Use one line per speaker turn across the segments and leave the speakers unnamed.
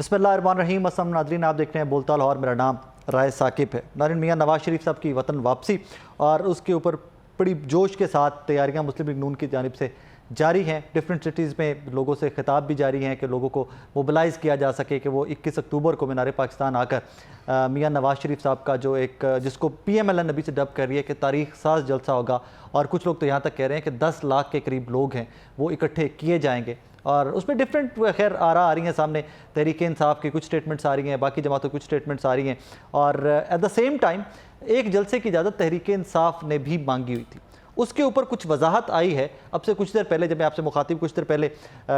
बिस्मिल्लाहिर्रहमानिर्रहीम। अस्सलाम नाज़रीन, आप देख रहे हैं बोलता लाहौर। मेरा नाम राय साकिब है। नाज़रीन, मियाँ नवाज शरीफ साहब की वतन वापसी और उसके ऊपर बड़ी जोश के साथ तैयारियां मुस्लिम लीग नून की जानिब से जारी हैं। डिफरेंट सिटीज़ में लोगों से खिताब भी जारी हैं कि लोगों को मोबिलाइज़ किया जा सके कि वो 21 अक्टूबर को मीनार पाकिस्तान आकर मियाँ नवाज शरीफ साहब का जो एक जिसको PMLN अभी से डब कर रही है कि तारीख साज जलसा होगा, और कुछ लोग तो यहाँ तक कह रहे हैं कि 10 लाख के करीब लोग हैं वो इकट्ठे किए जाएंगे। और उसमें डिफरेंट खैर आ रही हैं सामने। तहरीक इंसाफ की कुछ स्टेटमेंट्स आ रही हैं, बाकी जमातों की कुछ स्टेटमेंट्स आ रही हैं, और एट द सेम टाइम एक जलसे की इजाज़त तहरीक इंसाफ ने भी मांगी हुई थी। उसके ऊपर कुछ वजाहत आई है अब से कुछ देर पहले, जब मैं आपसे मुखातिब कुछ देर पहले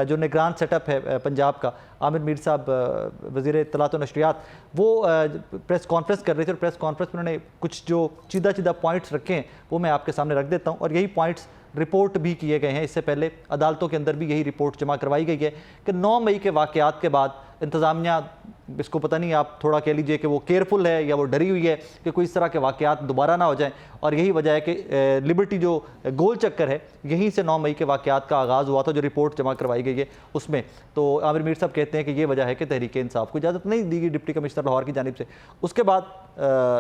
जो निगरान सेटअप है पंजाब का, आमिर मीर साहब वज़ीर इत्तलात व नशरियात, वो प्रेस कॉन्फ्रेंस कर रहे थे और प्रेस कॉन्फ्रेंस में उन्होंने कुछ जो सीधा पॉइंट्स रखे हैं वो मैं आपके सामने रख देता हूँ। और यही पॉइंट्स रिपोर्ट भी किए गए हैं। इससे पहले अदालतों के अंदर भी यही रिपोर्ट जमा करवाई गई है कि 9 मई के वाक़यात के बाद इंतज़ामिया, इसको पता नहीं, आप थोड़ा कह लीजिए कि वो केयरफुल है या वो डरी हुई है कि कोई इस तरह के वाक़यात दोबारा ना हो जाएं। और यही वजह है कि लिबर्टी जो गोल चक्कर है, यहीं से 9 मई के वाक़यात का आगाज़ हुआ था, जो रिपोर्ट जमा करवाई गई है उसमें। तो आमिर मीर साहब कहते हैं कि ये वजह है कि तहरीक इंसाफ को इजाज़त नहीं दी गई डिप्टी कमिश्नर लाहौर की जानिब से। उसके बाद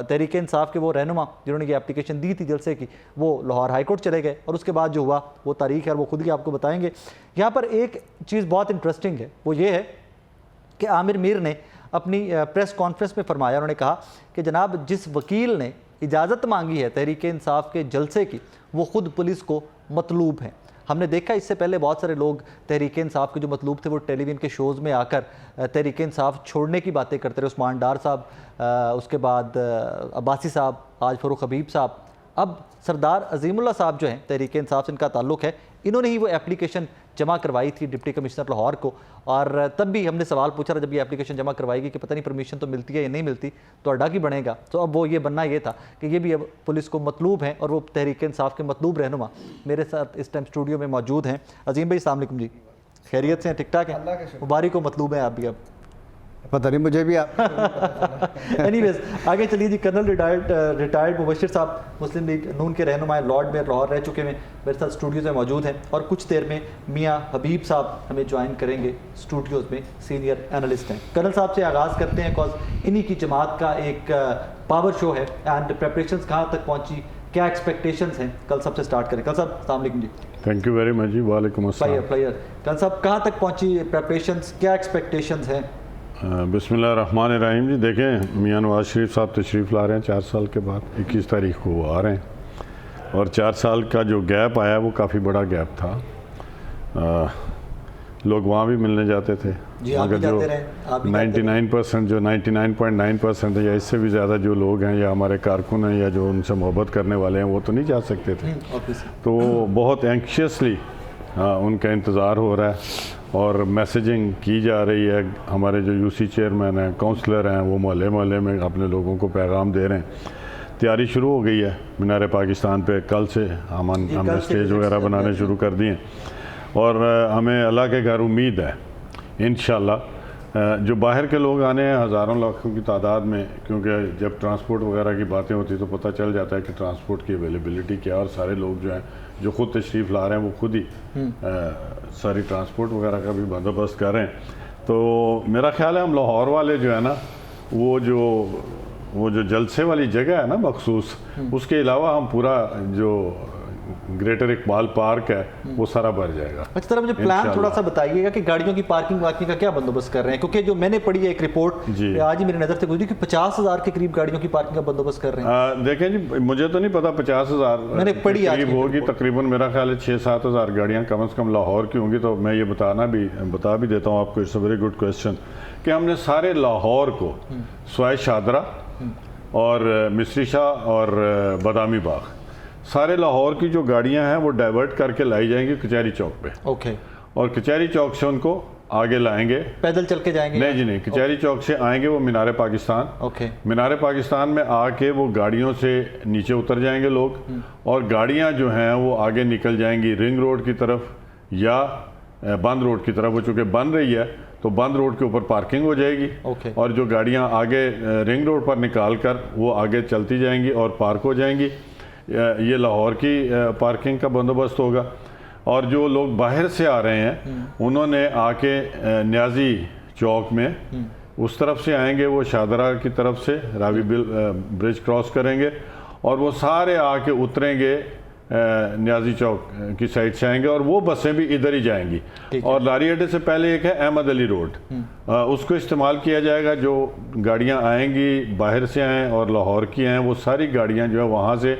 तहरीक इंसाफ के वो रहनुमा जिन्होंने ये एप्लीकेशन दी थी जलसे की, वो लाहौर हाई कोर्ट चले गए, और उसके बाद जो हुआ वो तारीख है और वो खुद ही आपको बताएंगे। यहाँ पर एक चीज़ बहुत इंटरेस्टिंग है, वो ये है कि आमिर मीर ने अपनी प्रेस कॉन्फ्रेंस में फरमाया, उन्होंने कहा कि जनाब जिस वकील ने इजाज़त मांगी है तहरीक इंसाफ के जलसे की, वो ख़ुद पुलिस को मतलूब हैं। हमने देखा इससे पहले बहुत सारे लोग तहरीक इंसाफ के जो मतलूब थे वो टेलीविज़न के शोज़ में आकर तहरीक इंसाफ छोड़ने की बातें करते रहे। उस्मान डार साहब, उसके बाद अब्बासी साहब, आज फ़रूख हबीब साहब, अब सरदार अजीमुल्लाह साहब जो हैं तहरीक इंसाफ से इनका ताल्लुक़ है, इन्होंने ही वो एप्लीकेशन जमा करवाई थी डिप्टी कमिश्नर लाहौर को। और तब भी हमने सवाल पूछा था जब ये एप्लीकेशन जमा करवाएगी कि पता नहीं परमिशन तो मिलती है या नहीं मिलती, तो अड्डा की बनेगा। तो अब वो ये बनना ये था कि ये भी अब पुलिस को मतलूब हैं, और वो तहरीक इंसाफ के मतलूब रहनुमा मेरे साथ इस टाइम स्टूडियो में मौजूद हैं। अजीम भाई अस्सलाम वालेकुम जी, खैरियत से हैं? ठीक ठाक है? मुबारक को मतलूब हैं आप भी? अब
पता नहीं मुझे भी आप
एनीवेज आगे चलिए जी। कर्नल रिटायर्ड मुबशिर साहब मुस्लिम लीग नून के रहनुमा लॉर्ड मेयर लाहौर रह चुके हैं, मेरे साथ स्टूडियोज़ में मौजूद हैं, और कुछ देर में मियाँ हबीब साहब हमें ज्वाइन करेंगे स्टूडियोज़ में, सीनियर एनालिस्ट हैं। कर्नल साहब से आगाज़ करते हैं, बिकॉज इन्हीं की जमात का एक पावर शो है, एंड प्रेपरेशंस कहाँ तक पहुँची, क्या एक्सपेक्टेशंस हैं? कल सबसे स्टार्ट करें। कल साहब अस्सलाम वालेकुम जी।
थैंक यू वेरी मच जी। वालेकुम अस्सलाम।
प्लेयर कल साहब कहाँ तक पहुँची प्रेपरेशंस, क्या एक्सपेक्टेशंस हैं?
बिस्मिल्लाहिर्रहमानिर्रहीम जी। देखें, मियाँ नवाज शरीफ साहब तशरीफ़ ला रहे हैं 4 साल के बाद, 21 तारीख को वो आ रहे हैं, और 4 साल का जो गैप आया वो काफ़ी बड़ा गैप था। लोग वहाँ भी मिलने जाते थे, मगर जो 99% जो 99.9% है या इससे भी ज़्यादा जो लोग हैं या हमारे कारकुन हैं या जो उनसे मोहब्बत करने वाले हैं, वो तो नहीं जा सकते थे। तो बहुत एंक्शियसली उनका इंतज़ार हो रहा है, और मैसेजिंग की जा रही है। हमारे जो UC चेयरमैन हैं, काउंसलर हैं, वो मोहल्ले मोहल्ले में अपने लोगों को पैगाम दे रहे हैं। तैयारी शुरू हो गई है मीनार पाकिस्तान पे। कल से हमने स्टेज वगैरह बनाने शुरू कर दिए, और हमें अल्लाह के घर उम्मीद है इंशाल्लाह जो बाहर के लोग आने हैं हज़ारों लाखों की तादाद में, क्योंकि जब ट्रांसपोर्ट वगैरह की बातें होती तो पता चल जाता है कि ट्रांसपोर्ट की अवेलेबिलिटी क्या है, और सारे लोग जो हैं जो खुद तशरीफ़ ला रहे हैं वो खुद ही सारी ट्रांसपोर्ट वगैरह का भी बंदोबस्त कर रहे हैं। तो मेरा ख्याल है हम लाहौर वाले जो है ना, वो जो जलसे वाली जगह है ना मखसूस, उसके अलावा हम पूरा जो ग्रेटर इकबाल पार्क है वो सारा भर जाएगा।
अच्छा, तरह मुझे प्लान थोड़ा सा बताइएगा कि गाड़ियों की पार्किंग वार्किंग का क्या बंदोबस्त कर रहे हैं, क्योंकि जो मैंने पढ़ी है एक रिपोर्ट आज ही मेरी नज़र से गुजरी कि 50,000 के करीब गाड़ियों की पार्किंग का बंदोबस्त कर रहे हैं।
देखें जी, मुझे तो नहीं पता 50,000
मैंने पढ़ी
करीब होगी, तकरीबन मेरा ख्याल है 6-7 हज़ार गाड़ियाँ कम से कम लाहौर की होंगी। तो मैं ये बता भी देता हूँ आपको, it's a very good question, कि हमने सारे लाहौर को स्वाय शादरा और मिस्री शाह और बादामी बाग, सारे लाहौर की जो गाड़ियां हैं वो डाइवर्ट करके लाई जाएंगी कचहरी चौक पे।
ओके।
और कचहरी चौक से उनको आगे लाएंगे।
पैदल चल के जाएंगे?
नहीं जी नहीं, कचहरी चौक से आएंगे वो मीनार पाकिस्तान।
ओके।
मीनार पाकिस्तान में आके वो गाड़ियों से नीचे उतर जाएंगे लोग, और गाड़ियां जो हैं वो आगे निकल जाएंगी रिंग रोड की तरफ या बंद रोड की तरफ। वो चूँकि बन रही है तो बंद रोड के ऊपर पार्किंग हो जाएगी।
ओके।
और जो गाड़ियाँ आगे रिंग रोड पर निकाल कर वो आगे चलती जाएंगी और पार्क हो जाएंगी। ये लाहौर की पार्किंग का बंदोबस्त होगा। और जो लोग बाहर से आ रहे हैं उन्होंने आके न्याजी चौक में, उस तरफ से आएंगे वो शाहदरा की तरफ से रावी ब्रिज क्रॉस करेंगे और वो सारे आके उतरेंगे न्याजी चौक की साइड से आएंगे और वो बसें भी इधर ही जाएंगी। और लारी अड्डे से पहले एक है अहमद अली रोड, उसको इस्तेमाल किया जाएगा। जो गाड़ियां आएंगी बाहर से आएँ और लाहौर की आएँ, वो सारी गाड़ियां जो है वहाँ से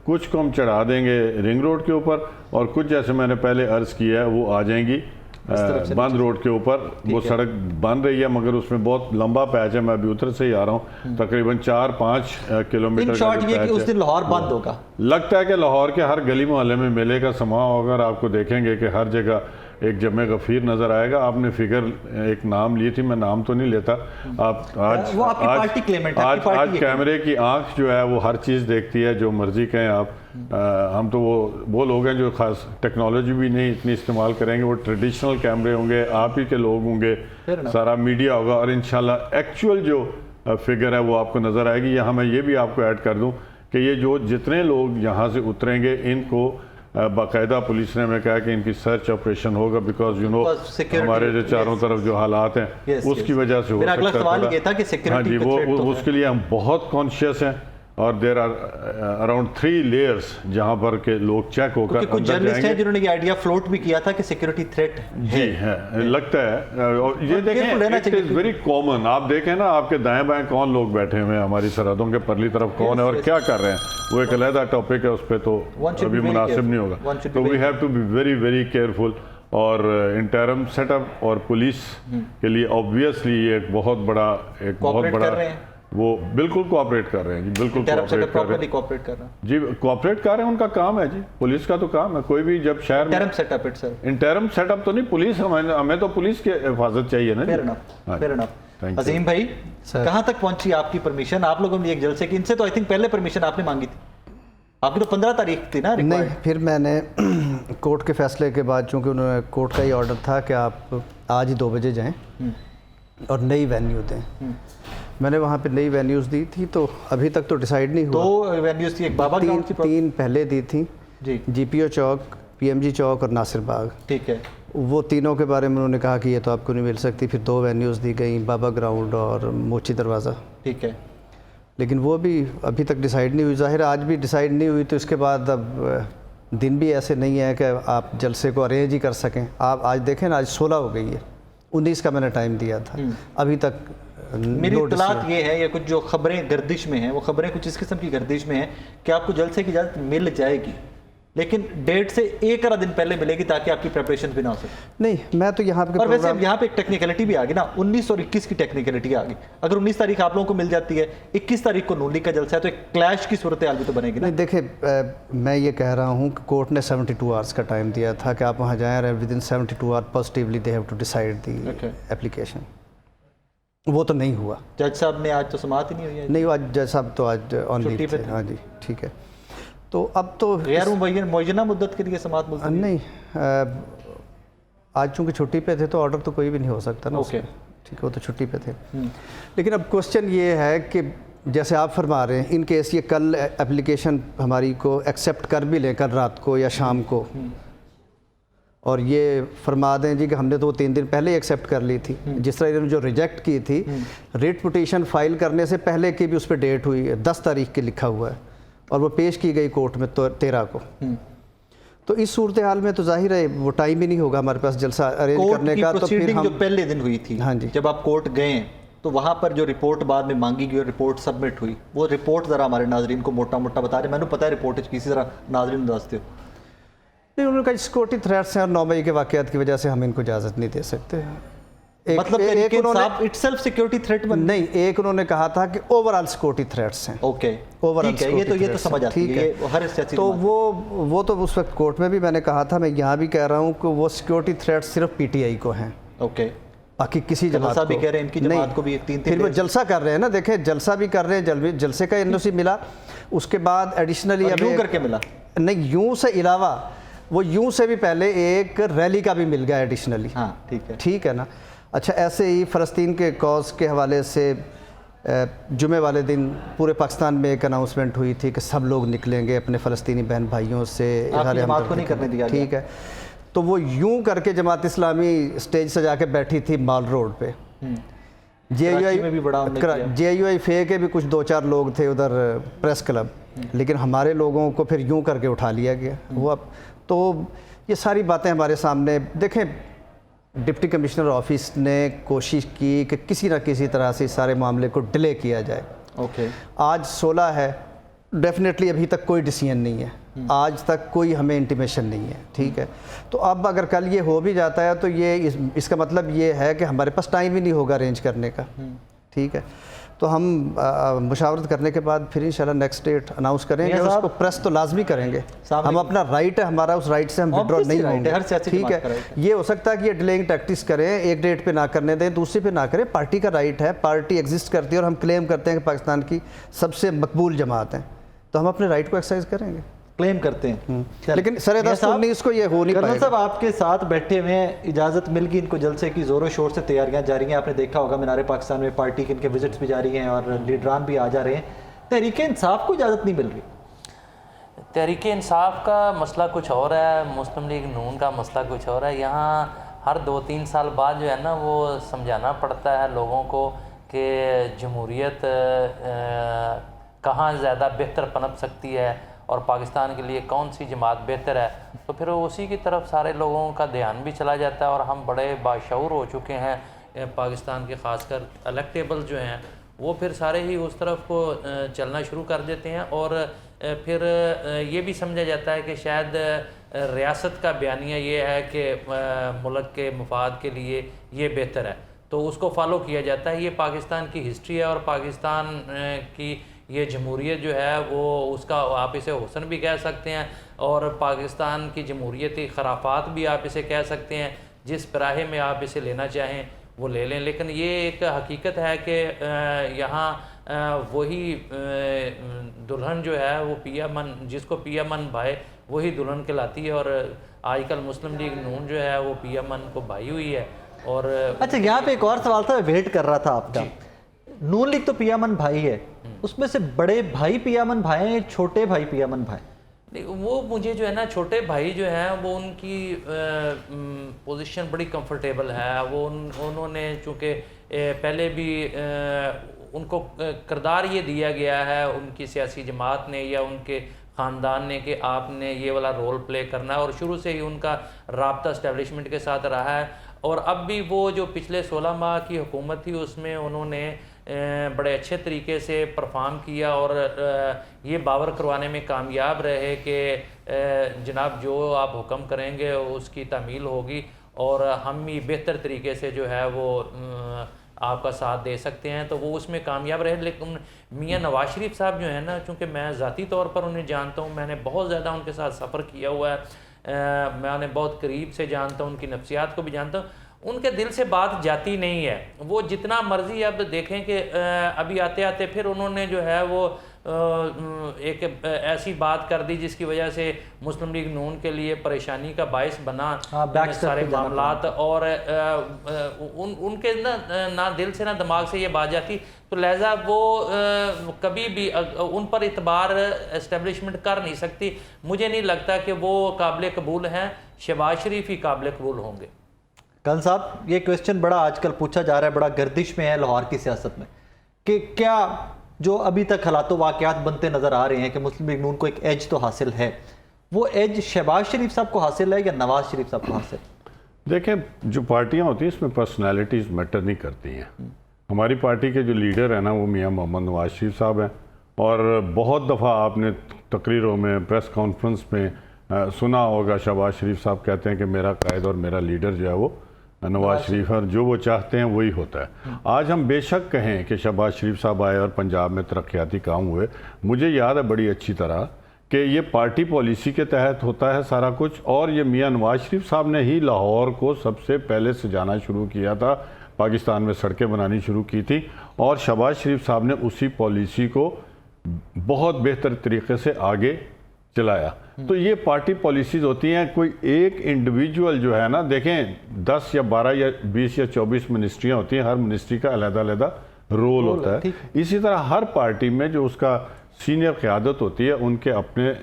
कुछ को हम चढ़ा देंगे रिंग रोड के ऊपर और कुछ जैसे मैंने पहले अर्ज़ किया है वो आ जाएंगी बंद रोड के ऊपर। वो सड़क बन रही है मगर उसमें बहुत लंबा पैच है, मैं अभी उधर से ही आ रहा हूँ, तकरीबन 4-5 किलोमीटर का
ये कि उस दिन लाहौर बंद होगा।
लगता है कि लाहौर के हर गली मोहल्ले में मेले का समा होगा और आपको देखेंगे कि हर जगह एक जमे गफीर नजर आएगा। आपने फिगर एक नाम ली थी, मैं नाम तो नहीं लेता। आप आज कैमरे की आंख जो है वो हर चीज़ देखती है, जो मर्जी कहें आप। हम तो वो लोग हैं जो खास टेक्नोलॉजी भी नहीं इतनी इस्तेमाल करेंगे, वो ट्रेडिशनल कैमरे होंगे, आप ही के लोग होंगे, सारा मीडिया होगा और इंशाल्लाह एक्चुअल जो फिगर है वो आपको नज़र आएगी। यहाँ मैं ये भी आपको ऐड कर दूँ कि ये जो जितने लोग यहाँ से उतरेंगे इनको बाकायदा पुलिस ने हमें कहा कि इनकी सर्च ऑपरेशन होगा, बिकॉज यू नो हमारे जो चारों तरफ जो हालात हैं उसकी वजह से हो सकता है। हाँ जी, वो उसके लिए हम बहुत कॉन्शियस हैं और देर आर अराउंड 3 लेयर्स जहां पर के लोग चेक होकर
कुछ जर्नलिस्ट हैं जिन्होंने ये आइडिया फ्लोट भी किया था कि सिक्योरिटी थ्रेट
जी है लगता है। और ये देखें इट इज वेरी कॉमन, आप देखें ना आपके दाएं बाएं कौन लोग बैठे हुए हैं, हमारी सरहदों के परली तरफ कौन है और क्या कर रहे हैं, वो एक अलग टॉपिक है, उस पर तो अभी मुनासिब नहीं होगा। तो we have to be very very careful. और इंटरम सेटअप और पुलिस के लिए ऑब्वियसली ये एक बहुत बड़ा वो बिल्कुल कोऑपरेट कर रहे हैं जी, बिल्कुल कोऑपरेट कर रहे हैं जी, कोऑपरेट कर रहे हैं, उनका काम है जी, पुलिस का तो काम है। कोई भी जब शहर में इंटरम सेटअप तो नहीं, पुलिस हमें तो पुलिस की हिफाजत चाहिए ना।
अजीम भाई कहाँ तक पहुंची आपकी परमिशन? आप लोगों ने एक जलसे की, इनसे तो आई थिंक पहले परमिशन आपने मांगी थी, आपकी तो 15 तारीख थी ना?
नहीं, फिर मैंने कोर्ट के फैसले के बाद, चूँकि उन्होंने कोर्ट का ही ऑर्डर था कि आप आज ही 2 बजे जाएँ और नई वेन्यू दें, मैंने वहाँ पे नई वेन्यूज़ दी थी। तो अभी तक तो डिसाइड नहीं हुआ।
2 वेन्यूज़ थी, एक बाबा ग्राउंड थी,
3 पहले दी थी
जी,
GPO चौक, PMG चौक और नासिर बाग।
ठीक है,
वो तीनों के बारे में उन्होंने कहा कि ये तो आपको नहीं मिल सकती। फिर 2 वेन्यूज़ दी गई, बाबा ग्राउंड और मोची दरवाज़ा।
ठीक है,
लेकिन वो भी अभी तक डिसाइड नहीं हुई। ज़ाहिर आज भी डिसाइड नहीं हुई, तो इसके बाद अब दिन भी ऐसे नहीं है कि आप जलसे को अरेंज ही कर सकें। आप आज देखें ना, आज 16 हो गई है, 19 का मैंने टाइम दिया था, अभी तक
मेरी इत्तलात ये है या कुछ जो खबरें गर्दिश में हैं, वो खबरें कुछ इस किस्म की गर्दिश में हैं कि आपको जलसे की इजाज़त मिल जाएगी, लेकिन डेट से 1 दिन पहले मिलेगी ताकि आपकी प्रिपरेशन भी ना हो सके।
नहीं, मैं तो यहाँ पे,
और वैसे यहाँ पे एक टेक्निकलिटी भी आ गई ना, 19 और 21 की टेक्निकलिटी आ गई। अगर 19 तारीख आप लोगों को मिल जाती है, 21 तारीख को नून लीग का जलसा है, तो एक क्लैश की सूरत हाल भी तो बनेगी ना।
नहीं देखिए, मैं ये कह रहा हूँ कि कोर्ट ने 72 आवर्स का टाइम दिया था कि आप वहाँ जाएँ, within 72 hour positively they have to decide the application. वो तो नहीं हुआ।
जज साहब ने आज तो समाअत ही नहीं हुई है? नहीं,
आज जज साहब तो आज ऑन लीव थे। हाँ जी, ठीक है। तो अब तो
गैर मुअय्यना मुद्दत के लिए समाअत मुल्तवी
नहीं, आज चूँकि छुट्टी पे थे तो ऑर्डर तो कोई भी नहीं हो सकता ना।
ओके,
ठीक है, वो तो छुट्टी पे थे। लेकिन अब क्वेश्चन ये है कि जैसे आप फरमा रहे हैं, इन केस ये कल एप्लीकेशन हमारी को एक्सेप्ट कर भी लें, कल रात को या शाम को, और ये फरमा दें जी कि हमने तो वो 3 दिन पहले ही एक्सेप्ट कर ली थी, जिस तरह इन्होंने जो रिजेक्ट की थी, रिट पिटीशन फाइल करने से पहले की भी उस पर डेट हुई है, 10 तारीख की लिखा हुआ है, और वो पेश की गई कोर्ट में 13 को। तो इस सूरत हाल में तो जाहिर है वो टाइम ही नहीं होगा हमारे पास जलसा अरेंज करने का। तो फिर हम
जो पहले दिन हुई थी, हाँ जी, जब आप कोर्ट गए तो वहाँ पर जो रिपोर्ट बाद में मांगी गई और रिपोर्ट सबमिट हुई, वो रिपोर्ट ज़रा हमारे नाजरीन को मोटा मोटा बता रहे। मैंने पता है रिपोर्ट किसी तरह नाजरीन दसते हो
नहीं, उन्होंने कहा सिक्योरिटी थ्रेट्स हैं और 9 मई के वाक़यात की वजह से हम इनको इजाज़त नहीं दे सकते।
मतलब एक उन्होंने इटसेल्फ सिक्योरिटी थ्रेट
नहीं, एक उन्होंने कहा था कि ओवरऑल सिक्योरिटी थ्रेट्स हैं।
ओके, ओवरऑल ये तो समझ आती है, ये हर सियासी।
तो वो तो उस वक्त कोर्ट में भी मैंने कहा था, मैं यहाँ भी कह रहा हूँ कि वो सिक्योरिटी थ्रेट्स सिर्फ PTI को हैं।
ओके,
बाकी किसी जमात को
भी कह रहे हैं, इनकी जमात को भी 3-3
फिर वो जलसा कर रहे हैं ना। देखें, जलसा भी कर रहे हैं, जलसे का NOC मिला, उसके बाद एडिशनली
यूं करके मिला
नहीं, यूं से अलावा वो यूं से भी पहले एक रैली का भी मिल गया एडिशनली।
हाँ,
ठीक है ना। अच्छा, ऐसे ही फ़लस्तीन के कॉज के हवाले से जुमे वाले दिन पूरे पाकिस्तान में एक अनाउंसमेंट हुई थी कि सब लोग निकलेंगे अपने फ़लस्तीनी बहन भाइयों से,
जमात को नहीं करने दिया।
ठीक है, तो वो यूं करके जमात इस्लामी स्टेज सजा के बैठी थी माल रोड पे,
में भी बड़ा हमने किया।
JUIFA के भी कुछ 2-4 लोग थे उधर प्रेस क्लब, लेकिन हमारे लोगों को फिर यूं करके उठा लिया गया। वो अब तो ये सारी बातें हमारे सामने देखें, डिप्टी कमिश्नर ऑफिस ने कोशिश की कि किसी न किसी तरह से इस सारे मामले को डिले किया जाए। आज 16 है, डेफिनेटली अभी तक कोई डिसीजन नहीं है, आज तक कोई हमें इंटीमेशन नहीं है, ठीक है। तो अब अगर कल ये हो भी जाता है तो ये इसका मतलब ये है कि हमारे पास टाइम ही नहीं होगा अरेंज करने का, ठीक है। तो हम मुशावरत करने के बाद फिर इंशाल्लाह नेक्स्ट डेट अनाउंस करेंगे, उसको प्रेस तो लाजमी करेंगे। हम अपना राइट है हमारा, उस राइट से हम विड्रॉ नहीं होंगे, ठीक है। ये हो सकता है कि ये डिलेइंग टैक्टिक्स करें, एक डेट पे ना करने दें, दूसरे पे ना करें, पार्टी का राइट है, पार्टी एग्जिस्ट करती है और हम क्लेम करते हैं कि पाकिस्तान की सबसे मकबूल जमात है, तो हम अपने राइट को एक्सरसाइज करेंगे,
क्लेम करते हैं।
लेकिन सर 10-19 को ये हो नहीं पाएगा।
साहब आपके साथ बैठे हुए हैं, इजाज़त मिल गई इनको जलसे की, ज़ोरों शोर से तैयारियां जारी हैं। आपने देखा होगा मीनार पाकिस्तान में पार्टी के इनके विजिट्स भी जारी हैं और लीडरान भी आ जा रहे हैं। तहरीक इंसाफ को इजाज़त नहीं मिल रही।
तहरीक इंसाफ का मसला कुछ और है, मुस्लिम लीग नून का मसला कुछ और है। यहाँ हर 2-3 साल बाद जो है ना वो समझाना पड़ता है लोगों को कि जमहूरियत कहाँ ज़्यादा बेहतर पनप सकती है और पाकिस्तान के लिए कौन सी जमात बेहतर है, तो फिर उसी की तरफ सारे लोगों का ध्यान भी चला जाता है। और हम बड़े बाशऊर हो चुके हैं पाकिस्तान के, ख़ासकर इलेक्टेबल जो हैं वो फिर सारे ही उस तरफ को चलना शुरू कर देते हैं। और फिर ये भी समझा जाता है कि शायद रियासत का बयानिया ये है कि मुल्क के मफाद के लिए ये बेहतर है, तो उसको फॉलो किया जाता है। ये पाकिस्तान की हिस्ट्री है और पाकिस्तान की ये जमहूरियत जो है वो उसका आप इसे हुस्न भी कह सकते हैं और पाकिस्तान की जमहूरियती खराफात भी आप इसे कह सकते हैं। जिस पराहे में आप इसे लेना चाहें वो ले लें, लेकिन ये एक हकीकत है कि यहाँ वही दुल्हन जो है वो पियामन, जिसको पियामन भाई वही दुल्हन कहलाती है। और आजकल मुस्लिम लीग नून जो है वो पियामन को भाई हुई है। और
अच्छा, यहाँ पे एक और सवाल था, वेट कर रहा था आपका। नून लीग तो पियामन भाई है, उसमें से बड़े भाई पियामन भाई हैं, छोटे भाई पियामन भाई?
वो मुझे जो है ना छोटे भाई जो हैं वो उनकी पोजीशन बड़ी कंफर्टेबल है। वो उन्होंने चूँकि पहले भी उनको किरदार ये दिया गया है उनकी सियासी जमात ने या उनके ख़ानदान ने कि आपने ये वाला रोल प्ले करना है, और शुरू से ही उनका राब्ता इस्टेब्लिशमेंट के साथ रहा है। और अब भी वो जो पिछले 16 माह की हुकूमत थी उसमें उन्होंने बड़े अच्छे तरीके से परफॉर्म किया और ये बावर करवाने में कामयाब रहे कि जनाब जो आप हुक्म करेंगे उसकी तामील होगी और हम भी बेहतर तरीके से जो है वो आपका साथ दे सकते हैं, तो वो उसमें कामयाब रहे। लेकिन मियां नवाज शरीफ साहब जो है ना, चूँकि मैं ज़ाती तौर पर उन्हें जानता हूँ, मैंने बहुत ज़्यादा उनके साथ सफ़र किया हुआ है, मैं उन्हें बहुत करीब से जानता हूँ, उनकी नफ्सियात को भी जानता हूँ। उनके दिल से बात जाती नहीं है। वो जितना मर्जी अब देखें कि अभी आते आते फिर उन्होंने जो है वो एक ऐसी बात कर दी जिसकी वजह से मुस्लिम लीग नून के लिए परेशानी का बायस बना सारे मामलात। और उनके ना दिल से ना दिमाग से ये बात जाती, तो लिहाजा वो कभी भी उन पर इतबार एस्टेब्लिशमेंट कर नहीं सकती। मुझे नहीं लगता कि वो काबिल कबूल हैं, शहबाज शरीफ ही काबिल कबूल होंगे।
कल साहब, ये क्वेश्चन बड़ा आजकल पूछा जा रहा है, बड़ा गर्दिश में है लाहौर की सियासत में, कि क्या जो अभी तक हालातों वाक़यात बनते नज़र आ रहे हैं कि मुस्लिम लीग नून को एक एज तो हासिल है, वो एज शहबाज शरीफ साहब को हासिल है या नवाज शरीफ साहब को हासिल?
देखें, जो पार्टियां होती हैं इसमें पर्सनालिटीज़ मैटर नहीं करती हैं। हमारी पार्टी के जो लीडर हैं ना वो मियां मोहम्मद नवाज शरीफ साहब हैं, और बहुत दफ़ा आपने तकरीरों में, प्रेस कॉन्फ्रेंस में सुना होगा शहबाज शरीफ साहब कहते हैं कि मेरा कायद और मेरा लीडर जो है वो नवाज शरीफ है, जो वो चाहते हैं वही होता है। आज हम बेशक कहें कि शहबाज शरीफ साहब आए और पंजाब में तरक्याती काम हुए, मुझे याद है बड़ी अच्छी तरह कि ये पार्टी पॉलिसी के तहत होता है सारा कुछ, और ये मियां नवाज शरीफ साहब ने ही लाहौर को सबसे पहले सजाना शुरू किया था, पाकिस्तान में सड़कें बनानी शुरू की थी, और शहबाज शरीफ साहब ने उसी पॉलिसी को बहुत बेहतर तरीके से आगे चलाया। तो ये पार्टी पॉलिसीज़ होती हैं। कोई एक इंडिविजुअल जो है ना, देखें 10 या 12 या 20 या 24 मिनिस्ट्रियाँ होती हैं, हर मिनिस्ट्री का अलग-अलग रोल होता है। इसी तरह हर पार्टी में जो उसका सीनियर क़यादत होती है उनके अपने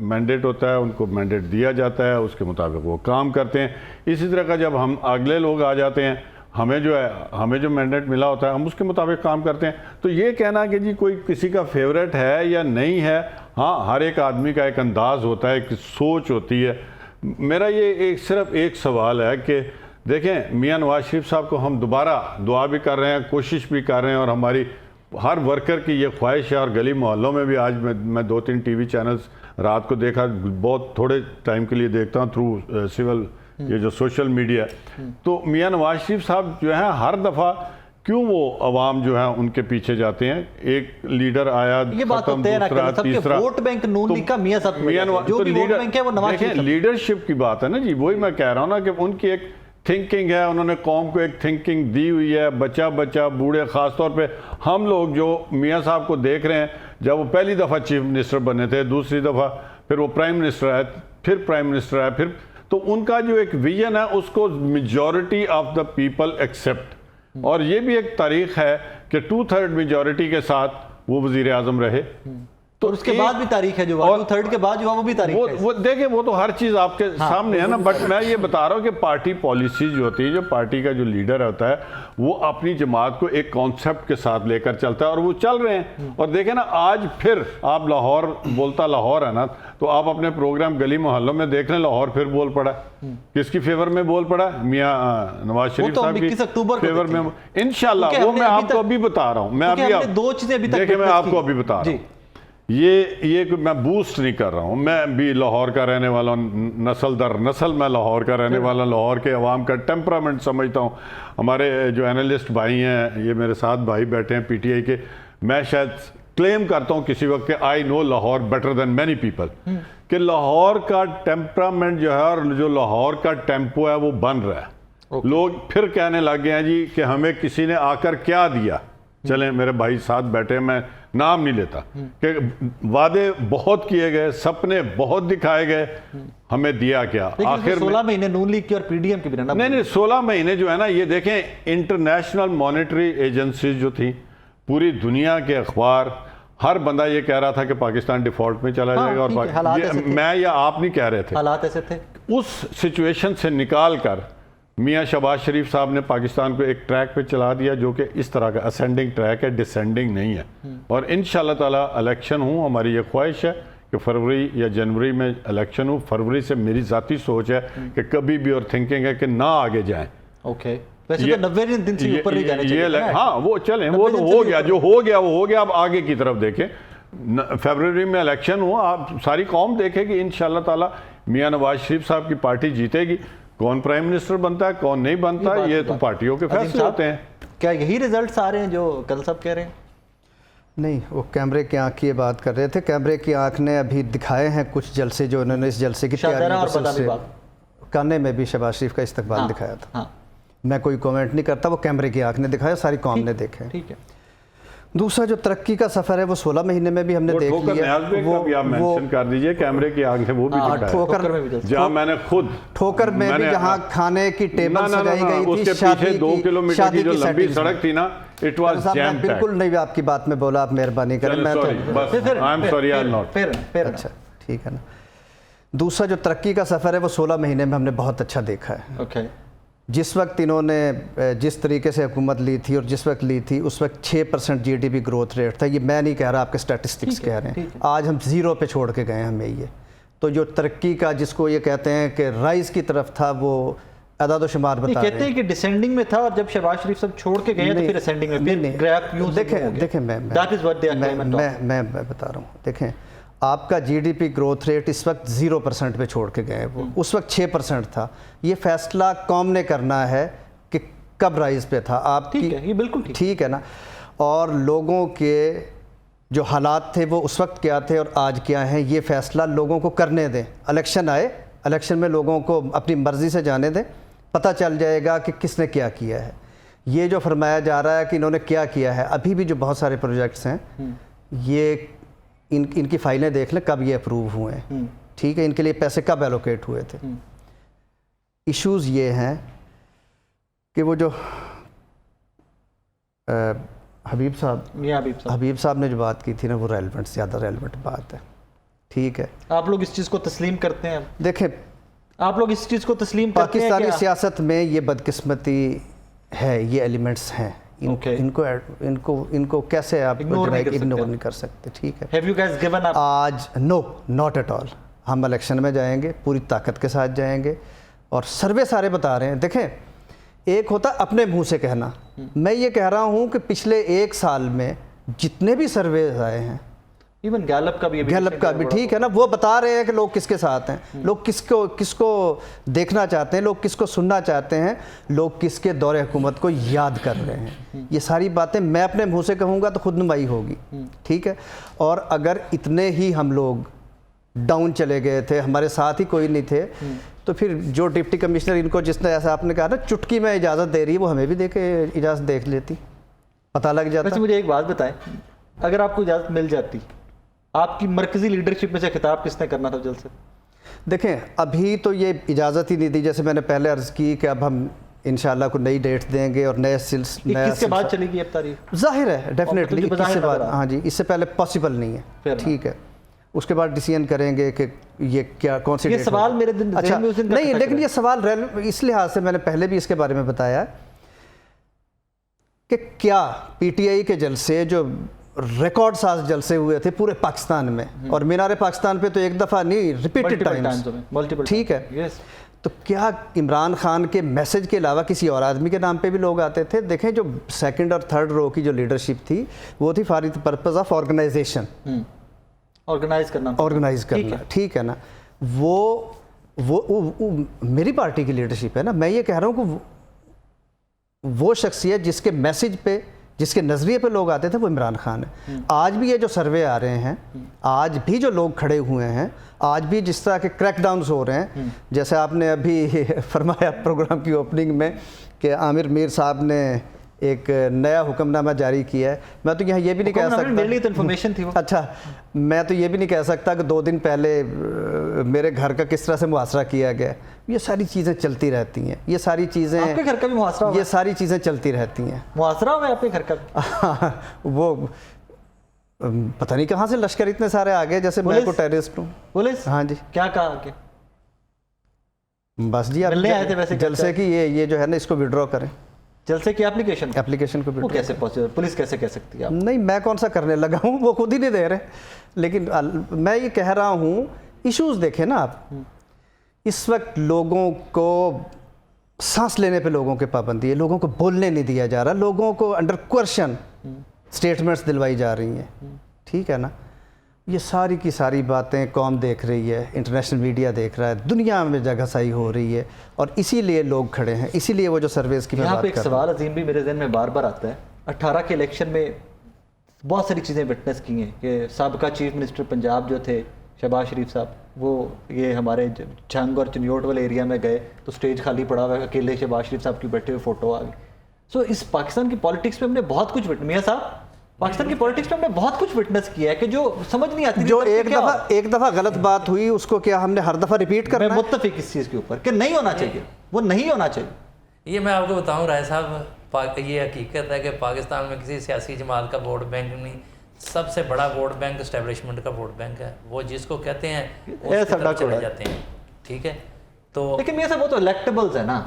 मैंडेट होता है, उनको मैंडेट दिया जाता है, उसके मुताबिक वो काम करते हैं। इसी तरह का जब हम अगले लोग आ जाते हैं हमें जो है, हमें जो मैंडेट मिला होता है हम उसके मुताबिक काम करते हैं। तो ये कहना कि जी कोई किसी का फेवरेट है या नहीं है, हाँ हर एक आदमी का एक अंदाज़ होता है, एक सोच होती है। मेरा ये सिर्फ एक सवाल है कि देखें, मियां नवाज शरीफ साहब को हम दोबारा दुआ भी कर रहे हैं, कोशिश भी कर रहे हैं, और हमारी हर वर्कर की ये ख्वाहिश है। और गली मोहल्लों में भी आज मैं 2-3 टीवी चैनल्स रात को देखा, बहुत थोड़े टाइम के लिए देखता हूँ थ्रू सिविल ये जो सोशल मीडिया। तो मियां नवाज शरीफ साहब जो है हर दफ़ा क्यों वो अवाम जो है उनके पीछे जाते हैं। एक लीडर आया,
ये बात तो तय ना करें, सबके वोट बैंक नून लीग का मियां साहब जो भी वोट बैंक है वो नवाज शरीफ।
लीडरशिप की बात है ना जी, वही मैं कह रहा हूँ ना कि उनकी एक थिंकिंग है, उन्होंने कौम को एक थिंकिंग दी हुई है। बच्चा बच्चा बूढ़े, ख़ास तौर पे हम लोग जो मियां साहब को देख रहे हैं, जब वो पहली दफ़ा चीफ मिनिस्टर बने थे, दूसरी दफ़ा फिर वो प्राइम मिनिस्टर आए, फिर प्राइम मिनिस्टर आए, फिर तो उनका जो एक विजन है उसको majority of the people accept. और ये भी एक तारीख है कि 2/3 मेजॉरिटी के साथ वो वज़ीर आज़म रहे।
तो उसके बाद भी तारीख है, जो 2/3 के बाद जो है वो भी तारीख है।
वो देखें, वो तो हर चीज़ आपके सामने है ना। बट मैं ये बता रहा हूँ कि पार्टी पॉलिसीज जो होती है, जो पार्टी का जो लीडर होता है वो अपनी जमात को एक कॉन्सेप्ट के साथ लेकर चलता है, और वो चल रहे हैं। और देखें ना, आज फिर आप लाहौर बोलता लाहौर है ना, तो आप अपने प्रोग्राम गली मोहल्लों में देख लें, लाहौर फिर बोल पड़ा। किसकी फेवर में बोल पड़ा? मियां नवाज शरीफ साहब की फेवर में इंशाल्लाह। वो मैं आपको अभी बता रहा हूँ, मैं अभी
2 चीजें अभी तक
देखिए मैं आपको अभी बता रहा हूँ। ये मैं बूस्ट नहीं कर रहा हूँ, मैं भी लाहौर का रहने वाला हूँ, नस्ल दर नस्ल मैं लाहौर का रहने वाला, लाहौर के अवाम का टेम्परामेंट समझता हूँ। हमारे जो एनालिस्ट भाई हैं, ये मेरे साथ भाई बैठे हैं पीटीआई के, मैं शायद क्लेम करता हूँ किसी वक्त कि I know Lahore better than many people, कि लाहौर का टेम्परामेंट जो है और जो लाहौर का टेम्पो है वो बन रहा है। लोग फिर कहने लग गए हैं जी कि हमें किसी ने आकर क्या दिया। चलें, मेरे भाई साथ बैठे, मैं नाम नहीं लेता, कि वादे बहुत किए गए, सपने बहुत दिखाए गए, हमें दिया क्या आखिर
16 महीने नून लीग की और पीडीएम की भी ना।
नहीं 16 महीने जो है ना, ये देखें इंटरनेशनल मॉनेटरी एजेंसीज जो थी, पूरी दुनिया के अखबार, हर बंदा ये कह रहा था कि पाकिस्तान डिफॉल्ट में चला जाएगा। और मैं या आप नहीं कह रहे थे,
हालात ऐसे थे। उस
सिचुएशन से निकाल कर मियां शहबाज शरीफ साहब ने पाकिस्तान को एक ट्रैक पे चला दिया, जो कि इस तरह का असेंडिंग ट्रैक है, डिसेंडिंग नहीं है। और इंशाल्लाह ताला इलेक्शन हूँ, हमारी ये ख्वाहिश है कि फरवरी या जनवरी में इलेक्शन हूँ। फरवरी से मेरी ज़ाती सोच है कि कभी भी, और थिंकिंग है कि ना आगे जाएं।
ओके, वैसे तो 90 दिन से ऊपर नहीं जाने चाहिए।
हाँ वो चलें, वो तो हो गया, जो हो गया वो हो गया। अब आगे की तरफ देखें, फरवरी में इलेक्शन हुआ, आप सारी कौम देखेगी इंशाल्लाह ताला मियां नवाज शरीफ साहब की पार्टी जीतेगी। कौन प्राइम मिनिस्टर बनता है, कौन नहीं बनता, ये तो पार्टियों के फैसले होते हैं।
क्या यही रिजल्ट्स आ रहे हैं जो कल सब कह रहे हैं?
नहीं, वो कैमरे की आंख की ये बात कर रहे थे। कैमरे की आंख ने अभी दिखाए हैं कुछ जलसे, जो उन्होंने इस जलसे की तैयारी करने में भी शहबाज शरीफ का इस्तकबाल दिखाया था। मैं कोई कमेंट नहीं करता, वो कैमरे की आंख ने दिखाया, सारी कौम ने देखे।
ठीक है।
दूसरा जो तरक्की का सफ़र है वो 16 महीने में भी हमने देख लिया।
वो आप मेंशन कर दीजिए, कैमरे की आंख है वो भी
ठोकर में भी,
जहाँ मैंने खुद
ठोकर में भी जहाँ खाने की टेबल सजाई गई थी,
उसके पीछे 2 किलोमीटर की जो लंबी सड़क थी ना, इट वाज जैम पैक्ड।
बिल्कुल नहीं, आपकी बात में बोला, आप मेहरबानी करें। मैं तो
आई am sorry, I am not.
अच्छा ठीक है ना। दूसरा जो तरक्की का सफ़र है वो 16 महीने में हमने बहुत अच्छा देखा है।
ओके,
जिस वक्त इन्होंने जिस तरीके से हुकूमत ली थी और जिस वक्त ली थी, उस वक्त 6% जीडीपी ग्रोथ रेट था। ये मैं नहीं कह रहा, आपके स्टैटिस्टिक्स कह रहे हैं। आज हम 0 पे छोड़ के गए हमें ये। तो जो तरक्की का, जिसको ये कहते हैं कि राइज की तरफ था, वो अदाद शुमार बता रहे हैं।
कहते हैं कि डिसेंडिंग में था, और जब शहबाज शरीफ सब छोड़ के गए तो फिर असेंडिंग में, फिर ग्राफ यूं
देखें मैं बता रहा हूँ। देखें, आपका जीडीपी ग्रोथ रेट इस वक्त 0% पे छोड़ के गए, वो उस वक्त 6% था। ये फैसला कौम ने करना है कि कब राइज पे था। आप
ठीक है, ये बिल्कुल
ठीक है ना। और लोगों के जो हालात थे वो उस वक्त क्या थे और आज क्या हैं, ये फैसला लोगों को करने दें। इलेक्शन आए, इलेक्शन में लोगों को अपनी मर्ज़ी से जाने दें, पता चल जाएगा कि किसने क्या किया है। ये जो फरमाया जा रहा है कि इन्होंने क्या किया है, अभी भी जो बहुत सारे प्रोजेक्ट्स हैं, ये इनकी फाइलें देख लें कब ये अप्रूव हुए हैं। ठीक है, इनके लिए पैसे कब एलोकेट हुए थे। इश्यूज़ ये हैं कि वो जो हबीब साहब ने जो बात की थी ना, वो ज़्यादा रेलेवेंट बात है। ठीक है,
आप लोग इस चीज़ को तस्लीम करते हैं?
देखें,
आप लोग इस चीज़ को तस्लीम करते हैं?
पाकिस्तानी सियासत में ये बदकिस्मती है, ये एलिमेंट्स हैं। इनको कैसे आप
इग्नोर
नहीं कर सकते। ठीक है,
Have you guys given up?
आज नो, नॉट एट ऑल। हम इलेक्शन में जाएंगे, पूरी ताकत के साथ जाएंगे, और सर्वे सारे बता रहे हैं। देखें, एक होता अपने मुंह से कहना, मैं ये कह रहा हूँ कि पिछले 1 साल में जितने भी सर्वे आए हैं,
इवन गैलप का भी
ठीक है ना, वो बता रहे हैं कि लोग किसके साथ हैं, लोग किसको देखना चाहते हैं, लोग किसको सुनना चाहते हैं, लोग किसके दौरे हुकूमत को याद कर रहे हैं। ये सारी बातें मैं अपने मुंह से कहूँगा तो खुद नुमाई होगी। ठीक है, और अगर इतने ही हम लोग डाउन चले गए थे, हमारे साथ ही कोई नहीं थे, तो फिर जो डिप्टी कमिश्नर इनको, जिसने ऐसा आपने कहा ना चुटकी में इजाज़त दे रही है, वो हमें भी इजाज़त देख लेती, पता लग जाता।
मुझे एक बात बताएं, अगर आपको इजाज़त मिल जाती, आपकी मरकजी लीडरशिप में से खिताब किसने करना था जल्द से?
देखें, अभी तो ये इजाज़त ही नहीं दी, जैसे मैंने पहले अर्ज़ की कि अब हम इंशाल्लाह को नई डेट देंगे और नए
किसके बाद चलेगी अब तारीख?
जाहिर है, डेफिनेटली इससे बाद, हाँ जी, इससे पहले पॉसिबल नहीं है। ठीक है, उसके बाद डिसीजन करेंगे कि ये क्या, कौन सी
ये सवाल मेरे दिन
अच्छा
में उस दिन
नहीं, लेकिन ये सवाल इस लिहाज से मैंने पहले भी इसके बारे में बताया कि क्या पीटीआई के जलसे जो रिकॉर्ड साज जलसे हुए थे पूरे पाकिस्तान में, और मीनार पाकिस्तान पे तो एक दफ़ा नहीं, रिपीटेड टाइम्स, ठीक है, तो क्या इमरान खान के मैसेज के अलावा किसी और आदमी के नाम पे भी लोग आते थे? देखें, जो 2nd और 3rd रो की जो लीडरशिप थी, वो थी for the purpose of organization, organize करना, ठीक है ना। वो मेरी पार्टी की लीडरशिप है ना। मैं ये कह रहा हूँ कि वो शख्सियत जिसके मैसेज पे, जिसके नज़रिए पे लोग आते थे, वो इमरान खान है। आज भी ये जो सर्वे आ रहे हैं, आज भी जो लोग खड़े हुए हैं, आज भी जिस तरह के क्रैकडाउन्स हो रहे हैं, जैसे आपने अभी फरमाया प्रोग्राम की ओपनिंग में कि आमिर मीर साहब ने एक नया हुक्मनामा जारी किया है। मैं तो यहाँ ये भी नहीं कह सकता,
मेरे लिए तो इन्फॉर्मेशन थी वो।
अच्छा, मैं तो ये भी नहीं कह सकता कि 2 दिन पहले मेरे घर का किस तरह से मुहासरा किया गया। ये सारी चीज़ें चलती रहती हैं, ये सारी चीज़ें,
आपके घर का भी मुहासरा हुआ?
ये सारी चीज़ें चलती रहती हैं।
मुहासरा हुआ आपके घर का?
वो पता नहीं कहाँ से लश्कर इतने सारे आ गए, जैसे मैं को टेररिस्ट हूँ।
पुलिस?
हाँ जी।
क्या कहा आगे?
बस जी, आप
आए थे वैसे
जलसे की ये जो है ना, इसको विड्रॉ करें,
जलसे की एप्लीकेशन को
विड्रॉ।
कैसे पॉसिबल? पुलिस कैसे कह सकती है?
नहीं, मैं कौन सा करने लगा हूँ, वो खुद ही नहीं दे रहे। लेकिन मैं ये कह रहा हूँ, इश्यूज देखें ना आप, इस वक्त लोगों को सांस लेने पे लोगों के पाबंदी है, लोगों को बोलने नहीं दिया जा रहा, लोगों को अंडर क्वेश्चन स्टेटमेंट्स दिलवाई जा रही हैं। ठीक है ना, ये सारी की सारी बातें कौम देख रही है, इंटरनेशनल मीडिया देख रहा है, दुनिया में जगहसाई हो रही है, और इसीलिए लोग खड़े हैं, इसीलिए वो जो सर्वेस की
यहाँ पे एक सवाल अजीम भी मेरे जहन में बार बार आता है। 18 के इलेक्शन में बहुत सारी चीज़ें विटनेस की हैं कि साबका चीफ मिनिस्टर पंजाब जो थे शहबाज शरीफ साहब, वो ये हमारे झंग और चिन्योट वाले एरिया में गए तो स्टेज खाली पड़ा हुआ, अकेले शहबाज शरीफ साहब की बैठे हुए फ़ोटो आ गई। सो इस पाकिस्तान की पॉलिटिक्स में हमने बहुत कुछ मियां साहब, पाकिस्तान की पॉलिटिक्स में हमने बहुत कुछ विटनेस किया है कि जो समझ नहीं आती।
जो एक दफ़ा गलत बात हुई, उसको क्या हमने हर दफ़ा रिपीट करना है?
मैं मुत्तफिक इस चीज़ के ऊपर कि नहीं होना चाहिए, वो नहीं होना चाहिए।
ये मैं आपको बताऊं राय साहब, ये हकीकत है कि पाकिस्तान में किसी सियासी जमात का वोट बैंक नहीं, सबसे बड़ा वोट बैंक एस्टेब्लिशमेंट का वोट बैंक है, वो जिसको कहते हैं उसकी तरफ चले जाते हैं। ठीक है, तो
लेकिन ये सब वो तो इलेक्टेबल्स है ना,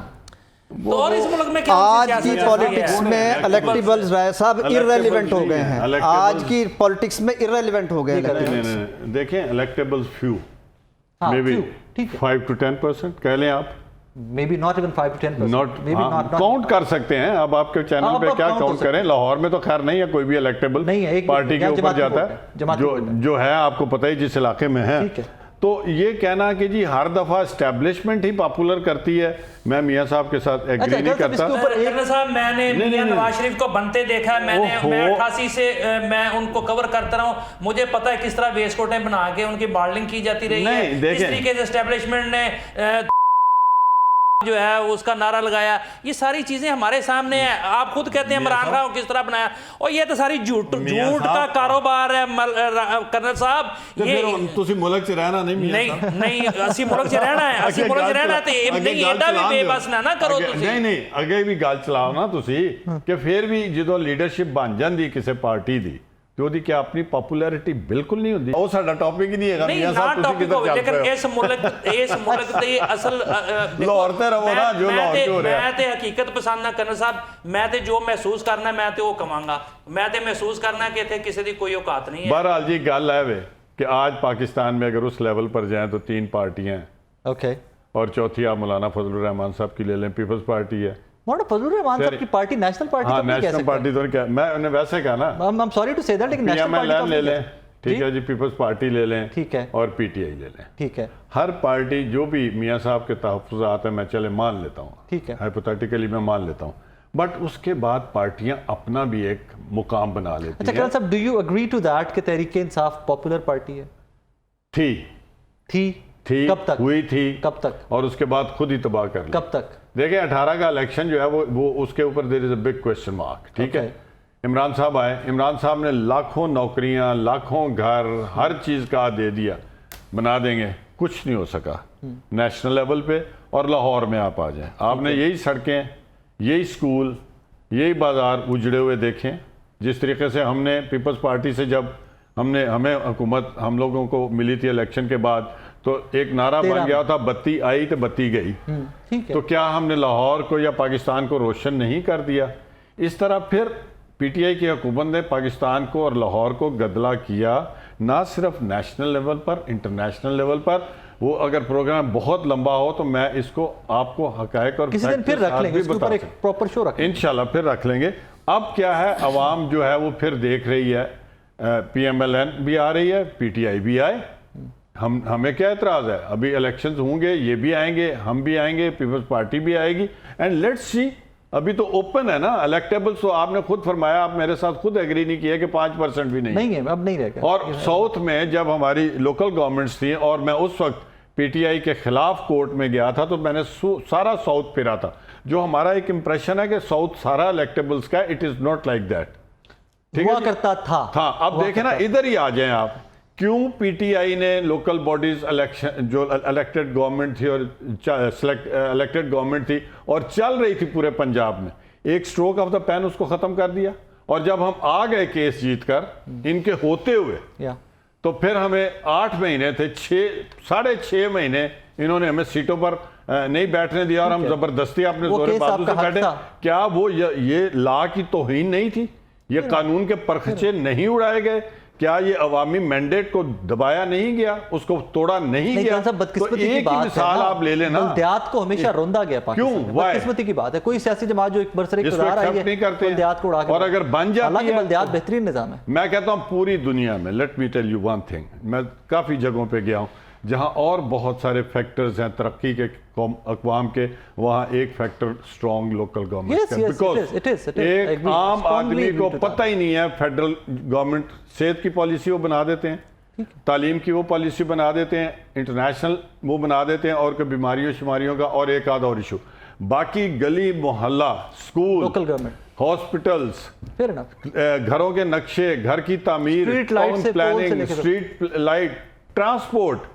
तो और इस मुल्क में क्या
आज की पॉलिटिक्स में इलेक्टेबल्स राय साहब इररेलेवेंट हो गए हैं, आज की पॉलिटिक्स में इररेलेवेंट हो गए हैं।
देखें, electables few, may be 5 to 10% कह लें आप,
Maybe not even 5 to 10%.
Count कर सकते हैं। अब आपके चैनल पे क्या काउंट करें, लाहौर में तो खैर नहीं है कोई भी इलेक्टेबल पार्टी के ऊपर जाता है, जो है आपको पता ही जिस इलाके में है। तो ये कहना कि जी हर दफा एस्टेब्लिशमेंट ही पॉपुलर करती है, मैं मियां साहब के साथ एग्री नहीं करता।
साहब, मैंने मियां नवाज शरीफ को बनते देखा है, मैं 88 से मैं उनको कवर करता रहा हूँ, मुझे पता है किस तरह वेस्टकोटें बना के उनकी बार्डलिंग की जाती रही है, इस तरीके से एस्टेब्लिशमेंट ने जो है उसका नारा लगाया। ये सारी चीजें हमारे सामने है, आप खुद कहते हैं इमरान खान को किस तरह बनाया, और ये तो सारी झूठ का कारोबार है कर्नल साहब। ये
मुल्क से रहना
नहीं असी मुल्क से रहना है, असी मुल्क से रहना है, नहीं एडा भी बेबस ना करो।
नहीं अगे भी गल चलाओ ना तुसी कि फिर भी जो लीडरशिप बन जाती किसी पार्टी दी, ਤੇ ਉਹਦੀ ਕੀ ਆਪਣੀ ਪਪੂਲੈਰਿਟੀ ਬਿਲਕੁਲ ਨਹੀਂ ਹੁੰਦੀ। ਉਹ ਸਾਡਾ ਟੌਪਿਕ ਹੀ ਨਹੀਂ ਹੈਗਾ
ਨਹੀਂ
ਮੀਆਂ
ਨਾ
ਸਾਹਿਬ, ਤੁਸੀਂ
ਟੌਪਿਕ
ਕਿੱਧਰ
ਹੋਵੇ,
ਚੱਲ
ਲੇਕਿਨ
ਪਏ
ਇਸ ਮੁਲਕ ਦੇ ਅਸਲ
ਲਾਹੌਰ ਤੇ ਰਹੋ ਨਾ, ਜੋ ਲਾਹੌਰ ਚ ਹੋ ਰਿਹਾ।
ਮੈਂ ਤੇ ਹਕੀਕਤ ਪਸੰਦ ਨਾ ਕਰਨ ਸਾਹਿਬ, ਮੈਂ ਤੇ ਜੋ ਮਹਿਸੂਸ ਕਰਨਾ ਮੈਂ ਤੇ ਉਹ ਕਵਾਂਗਾ। ਮੈਂ ਤੇ महसूस करना कि इतने किसी की कोई औकात नहीं है।
बहरहाल जी गल है वे कि आज पाकिस्तान में अगर उस लेवल पर जाएं तो 3 पार्टियां हैं।
ओके।
और चौथी आप मौलाना फजलुर रहमान साहब की ले लें, पीपल्स पार्टी है।
मौलाना फजलुर रहमान साहब की पार्टी नेशनल पार्टी
हाँ,
तो नहीं कह
नेशनल
सकते।
पार्टी तो क्या, मैं उन्हें वैसे कहा ना,
I am sorry to say that, लेकिन नेशनल पार्टी तो
ले
नहीं
लें,
कहते।
ठीक है जी, पीपल्स पार्टी ले लें,
ठीक है,
और पीटीआई ले लें,
ठीक है।
हर पार्टी जो भी मियाँ साहब के तहफ़्फ़ुज़ात हैं मैं चले मान लेता हूँ,
ठीक है,
हाइपोथेटिकली मैं मान लेता हूँ, बट उसके बाद पार्टियां अपना भी एक मुकाम बना लेती
अच्छा
हैं।
साहब, do you agree to that कि तहरीक इंसाफ पॉपुलर पार्टी है?
थी
कब तक
हुई थी,
कब तक,
और उसके बाद खुद ही तबाह कर ली।
कब तक?
देखिए 18 का इलेक्शन जो है वो उसके ऊपर there is a big question mark. ठीक है, इमरान साहब आए, इमरान साहब ने लाखों नौकरियां, लाखों घर, हर चीज़ का दे दिया, बना देंगे, कुछ नहीं हो सका नेशनल लेवल पे। और लाहौर में आप आ जाएं, आपने यही सड़कें, यही स्कूल, यही बाज़ार उजड़े हुए देखें। जिस तरीके से हमने पीपल्स पार्टी से जब हमें हुकूमत हम लोगों को मिली थी इलेक्शन के बाद, तो एक नारा बन गया था, बत्ती आई तो बत्ती गई।
ठीक है।
तो क्या हमने लाहौर को या पाकिस्तान को रोशन नहीं कर दिया? इस तरह फिर पीटीआई की हुकूमत ने पाकिस्तान को और लाहौर को गदला किया, ना सिर्फ नेशनल लेवल पर, इंटरनेशनल लेवल पर। वो अगर प्रोग्राम बहुत लंबा हो तो मैं इसको आपको हकायक और
किसी दिन फिर रख लेंगे, इसके ऊपर एक प्रॉपर शो रखेंगे
इंशाल्लाह, फिर रख लेंगे। अब क्या है, अवाम जो है वो फिर देख रही है, PMLN भी आ रही है, PTI भी आए, हमें क्या एतराज़ है? अभी इलेक्शंस होंगे, ये भी आएंगे, हम भी आएंगे, पीपल्स पार्टी भी आएगी, एंड लेट्स सी। अभी तो ओपन है ना इलेक्टेबल्स, तो आपने खुद फरमाया, आप मेरे साथ खुद एग्री नहीं किया कि 5% भी नहीं
है, अब नहीं रहेगा।
और साउथ में जब हमारी लोकल गवर्नमेंट्स थी और मैं उस वक्त पीटीआई के खिलाफ कोर्ट में गया था, तो मैंने सारा साउथ फिरा था। जो हमारा एक इंप्रेशन है कि साउथ सारा इलेक्टेबल्स का, it is not like that.
हुआ करता था।
अब देखें ना, इधर ही आ जाएं आप, क्यों पीटीआई ने लोकल बॉडीज इलेक्शन, जो इलेक्टेड गवर्नमेंट थी और इलेक्टेड गवर्नमेंट थी और चल रही थी पूरे पंजाब में, एक स्ट्रोक ऑफ द पेन उसको खत्म कर दिया। और जब हम आ गए केस जीतकर इनके होते हुए, तो फिर हमें 8 महीने थे, 6.5 महीने इन्होंने हमें सीटों पर नहीं बैठने दिया और हम जबरदस्ती अपने जोरे बाजू से बैठे। क्या वो ये लॉ की तौहीन नहीं थी? ये कानून के परखचे नहीं उड़ाए गए? क्या ये अवामी मैंडेट को दबाया नहीं गया, उसको तोड़ा नहीं गया?
तो एक ही
मिसाल आप ले लेना,
बल्दियात को हमेशा रोंदा गया पाकिस्तान में।
क्यों?
बदकिस्मती की बात है, कोई सियासी जमात जो एक बरसर इक़्तिदार आई है, बल्दियात को उड़ा के,
और अगर बन जाती है,
बल्दियात बेहतरीन निजाम है।
मैं कहता हूं पूरी दुनिया में, let me tell you one thing, मैं काफ़ी जगहों पे गया हूं जहां और बहुत सारे फैक्टर्स हैं तरक्की के, अक़वाम के, वहां एक फैक्टर स्ट्रॉन्ग लोकल गवर्नमेंट है। बिकॉज एक आम आदमी को पता ही नहीं है, फेडरल गवर्नमेंट सेहत की पॉलिसी वो बना देते हैं, तालीम की वो पॉलिसी बना देते हैं, इंटरनेशनल वो बना देते हैं, और कोई बीमारियों शुमारियों का और एक आधा और इशू, बाकी गली मोहल्ला, स्कूल,
लोकल गवर्नमेंट,
हॉस्पिटल्स, घरों के नक्शे, घर की तामीर, town planning, street light, transport,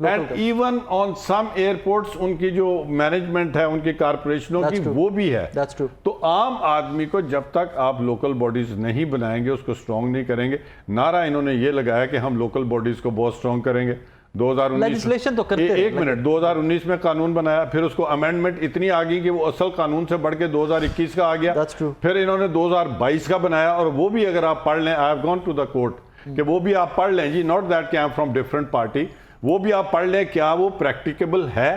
and even on some airports उनकी जो मैनेजमेंट है उनकी कारपोरेशनों की, वो भी है। तो आम आदमी को जब तक आप लोकल बॉडीज नहीं बनाएंगे, उसको स्ट्रांग नहीं करेंगे। नारा इन्होंने ये लगाया कि हम लोकल बॉडीज को बहुत स्ट्रांग करेंगे। 2019
तो करते
एक मिनट, 2019 में कानून बनाया, फिर उसको अमेंडमेंट इतनी आ गई कि वो असल कानून से बढ़ के 2021 का आ गया। फिर इन्होंने 2022 का बनाया, और वो भी अगर आप पढ़ लें, I have gone to the court, कि वो भी आप पढ़ लें जी, नॉट दैट कि I am from different party, वो भी आप पढ़ लें, क्या वो प्रैक्टिकेबल है?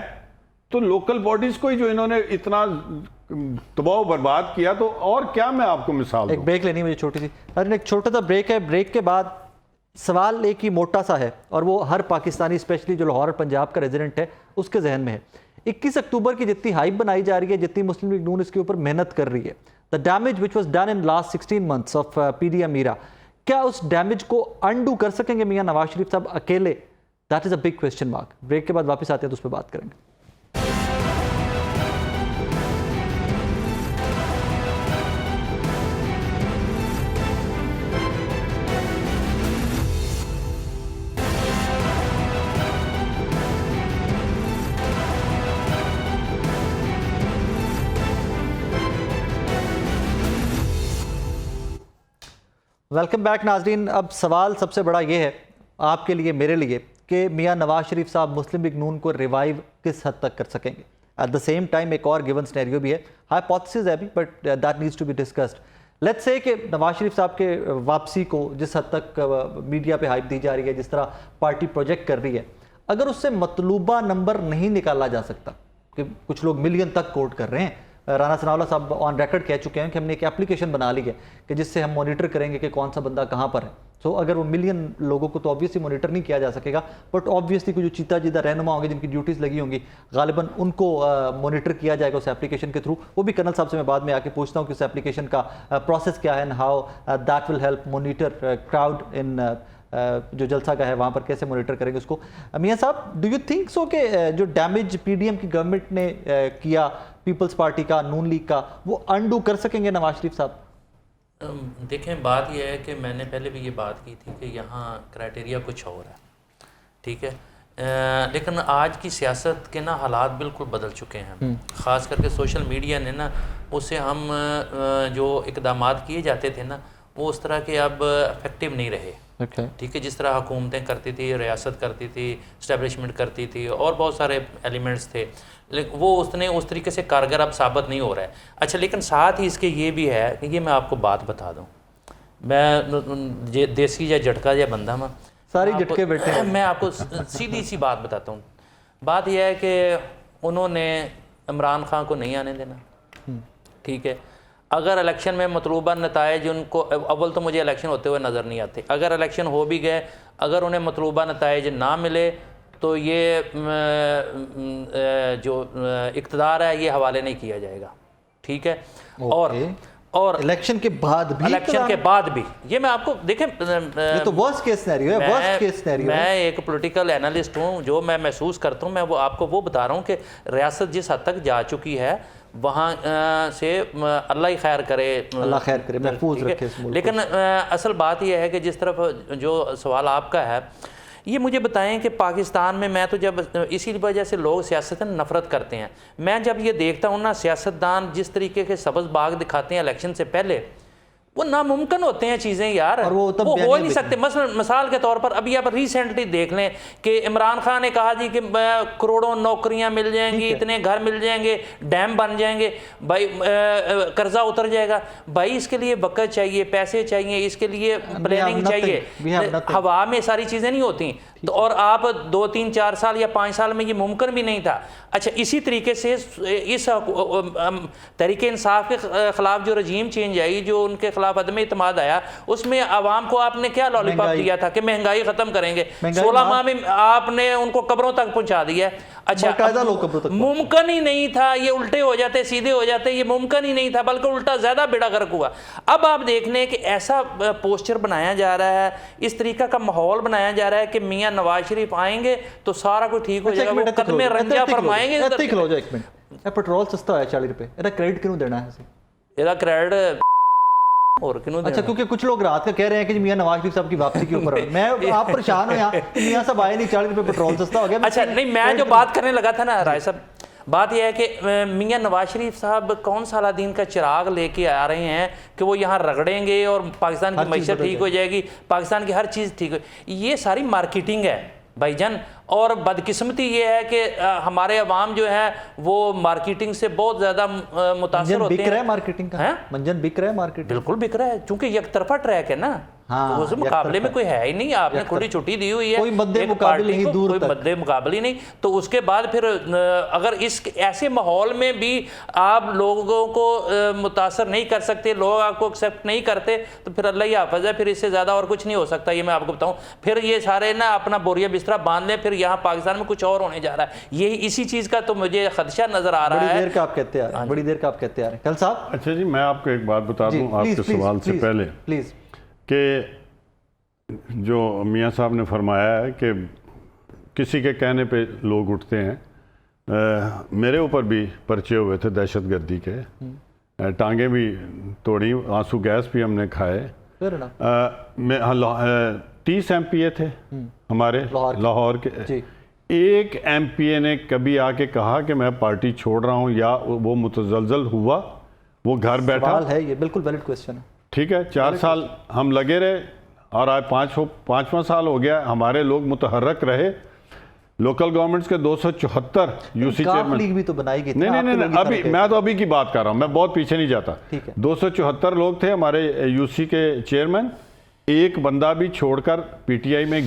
तो लोकल बॉडीज को ही जो इन्होंने इतना तबाह बर्बाद किया, तो और क्या मैं आपको मिसाल दूं?
एक ब्रेक लेनी मुझे छोटी सी, एक छोटा सा ब्रेक है। ब्रेक के बाद सवाल एक ही मोटा सा है, और वो हर पाकिस्तानी, स्पेशली जो लाहौर पंजाब का रेजिडेंट है, उसके जहन में है। 21 अक्टूबर की जितनी हाइप बनाई जा रही है, जितनी मुस्लिम लीग नून इसके ऊपर मेहनत कर रही है, the damage which was done in last 16 months of PDM मीरा, क्या उस डैमेज को अनडू कर सकेंगे मियां नवाज शरीफ साहब अकेले? That is a big question mark. Break के बाद वापस आते हैं तो उस पर बात करेंगे। वेलकम बैक नाजरीन। अब सवाल सबसे बड़ा ये है आपके लिए, मेरे लिए, कि मियां नवाज शरीफ साहब मुस्लिम लीग नून को रिवाइव किस हद तक कर सकेंगे। एट द सेम टाइम एक और गिवन सिनेरियो भी है, हाइपोथेसिस है अभी, but that needs to be discussed. Let's say कि नवाज शरीफ साहब के वापसी को जिस हद तक मीडिया पे हाइप दी जा रही है, जिस तरह पार्टी प्रोजेक्ट कर रही है, अगर उससे मतलूबा नंबर नहीं निकाला जा सकता, कि कुछ लोग मिलियन तक कोट कर रहे हैं, राना सनाउल्लाह साहब ऑन रिकॉर्ड कह चुके हैं कि हमने एक एप्लीकेशन बना ली है कि जिससे हम मॉनिटर करेंगे कि कौन सा बंदा कहाँ पर है। सो अगर वो मिलियन लोगों को तो ऑब्वियसली मॉनिटर नहीं किया जा सकेगा, बट ऑब्वियसली कुछ जो चीता रहनुमा होंगे जिनकी ड्यूटीज़ लगी होंगी, गालिबन उनको मॉनिटर किया जाएगा उस एप्लीकेशन के थ्रू। वो भी कर्नल साहब से मैं बाद में आके पूछता हूँ कि उस एप्लीकेशन का प्रोसेस क्या है and how that will help monitor crowd in जो जलसा का है वहाँ पर कैसे मॉनिटर करेंगे उसको। मियां साहब, डू यू थिंक सो कि जो डैमेज पीडीएम की गवर्नमेंट ने किया पीपल्स पार्टी का, नून लीग का, वो अनडू कर सकेंगे नवाज शरीफ साहब?
देखें, बात यह है कि मैंने पहले भी ये बात की थी कि यहाँ क्राइटेरिया कुछ और है, ठीक है, लेकिन आज की सियासत के ना हालात बिल्कुल बदल चुके हैं। ख़ास करके सोशल मीडिया ने ना उससे हम जो इक़दामात किए जाते थे ना, वो उस तरह के अब इफेक्टिव नहीं रहे। ठीक है, जिस तरह हुकूमतें करती थी, रियासत करती थी, इस्टेब्लिशमेंट करती थी, और बहुत सारे एलिमेंट्स थे, लेकिन वो उस तरीके से कारगर अब साबित नहीं हो रहा है। अच्छा, लेकिन साथ ही इसके ये भी है कि ये मैं आपको बात बता दूं, मैं देसी या झटका या बंदा मैं
सारी झटके बैठे हैं,
मैं आपको सीधी सी बात बताता हूँ। बात यह है कि उन्होंने इमरान खान को नहीं आने देना, ठीक है। अगर इलेक्शन में मतलूबा नताइज उनको, अव्वल तो मुझे इलेक्शन होते हुए नज़र नहीं आते, अगर इलेक्शन हो भी गए, अगर उन्हें मतलूबा नताइज ना मिले तो ये जो इक़्तिदार है ये हवाले नहीं किया जाएगा, ठीक है। और
इलेक्शन के बाद भी,
इलेक्शन के बाद भी, ये मैं आपको देखें,
ये तो वर्स्ट केस सिनेरियो है, वर्स्ट केस सिनेरियो।
मैं एक पॉलिटिकल एनालिस्ट हूँ, जो मैं महसूस करता हूँ, मैं वो आपको वो बता रहा हूँ कि रियासत जिस हद तक जा चुकी है वहाँ से अल्लाह ही खैर करे,
अल्लाह खैर करे, महफूज रखे इस मुल्क को।
लेकिन असल बात यह है कि जिस तरफ जो सवाल आपका है, ये मुझे बताएं कि पाकिस्तान में, मैं तो जब इसी वजह से लोग सियासत में नफरत करते हैं, मैं जब ये देखता हूँ ना, सियासतदान जिस तरीके के सब्ज़ बाग दिखाते हैं इलेक्शन से पहले, वो नामुमकिन होते हैं चीज़ें यार,
और वो
हो ही नहीं सकते। मिसाल के तौर पर अभी आप रिसेंटली देख लें कि इमरान खान ने कहा जी कि करोड़ों नौकरियां मिल जाएंगी, इतने घर मिल जाएंगे, डैम बन जाएंगे, भाई कर्जा उतर जाएगा। भाई इसके लिए वक़्त चाहिए, पैसे चाहिए, इसके लिए प्लानिंग चाहिए, हवा में सारी चीज़ें नहीं होती। तो और आप 2, 3, 4 साल या 5 साल में ये मुमकिन भी नहीं था। अच्छा, इसी तरीके से इस तहरीके इंसाफ के ख़िलाफ़ जो रजीम चेंज आई, जो उनके खिलाफ अदम इत्मीद आया, उसमें आवाम को आपने क्या लॉलीपॉप दिया था कि महंगाई ख़त्म करेंगे, 16 माह में आपने उनको कब्रों तक पहुँचा दिया। अच्छा, मुमकिन ही नहीं था, ये उल्टे हो जाते, सीधे हो जाते, ये मुमकिन ही नहीं था, बल्कि उल्टा ज़्यादा बेड़ा गर्क हुआ। अब आप देख लें कि ऐसा पोस्चर बनाया जा रहा है, इस तरीका का माहौल बनाया जा रहा है कि मियाँ नवाज शरीफ आएंगे तो सारा कुछ ठीक हो जाएगा, वो कदमे रंजा फरमाएंगे।
पेट्रोल सस्ता है 40 रुपए, इसका क्रेडिट क्यों देना है?
इसका क्रेडिट और क्यों?
अच्छा, क्योंकि कुछ लोग रात का कह रहे हैं कि मियां नवाज शरीफ साहब की वापसी के ऊपर मैं आप परेशान हो यहाँ, मियां साहब आए नहीं, 40 रुपए पेट्रोल सस्ता हो गया।
अच्छा नहीं, मैं जो बात करने लगा था ना राय साहब, बात यह है कि मियां नवाज शरीफ साहब कौन सा दिन का चिराग लेके आ रहे हैं कि वो यहाँ रगड़ेंगे और पाकिस्तान की मैशत ठीक हो जाएगी, पाकिस्तान की हर चीज़ ठीक हो। ये सारी मार्केटिंग है भाईजान, और बदकिस्मती ये है कि हमारे अवाम जो है वो मार्केटिंग से बहुत ज़्यादा मुतासर होते हैं।
मार्केटिंग का मंजन बिक रहा है, मार्केटिंग बिल्कुल
बिक रहा है, क्योंकि एक तरफा ट्रैक है ना। हाँ, तो उस मुकाबले में कोई है ही नहीं, आपने खुली छुट्टी दी हुई है,
कोई मद्दे मुकाबले नहीं, दूर
कोई मद्दे मुकाबले नहीं। तो उसके बाद फिर अगर इस ऐसे माहौल में भी आप लोगों को मुतासर नहीं कर सकते, लोग आपको एक्सेप्ट नहीं करते, तो फिर अल्लाह ही हाफ़िज़ है, फिर इससे ज़्यादा और कुछ नहीं हो सकता। ये मैं आपको बताऊँ, फिर ये सारे ना अपना बोरिया बिस्तरा बांध लें, फिर यहाँ पाकिस्तान में कुछ और होने जा रहा है। यही इसी चीज़ का तो मुझे खदशा नज़र आ रहा है।
बड़ी देर का आप कहते आ रहे हैं, बड़ी देर का आप कहते आ रहे हैं। कल साहब,
अच्छा जी, मैं आपको एक बात बता दूं आपके सवाल से पहले,
प्लीज़,
कि जो मियाँ साहब ने फरमाया है कि किसी के कहने पे लोग उठते हैं, मेरे ऊपर भी पर्चे हुए थे दहशतगर्दी के, टांगे भी तोड़ी, आंसू गैस भी हमने खाए। 30 MPA थे हमारे लाहौर के, एक MPA ने कभी आके कहा कि मैं पार्टी छोड़ रहा हूँ, या वो मुतज़लज़ल हुआ, वो घर बैठा
है? ये बिल्कुल वैलिड क्वेश्चन है।
ठीक है, 4 साल हम लगे रहे और आज 5वां साल हो गया, हमारे लोग मुतहर्रक रहे। लोकल गवर्नमेंट्स के 274 यूसी चेयरमैन
लीग भी तो बनाई गई थी।
नहीं, अभी मैं तो अभी की बात कर रहा हूँ, मैं बहुत पीछे नहीं जाता। 274 लोग थे हमारे यूसी के चेयरमैन, एक बंदा भी छोड़कर पीटीआई में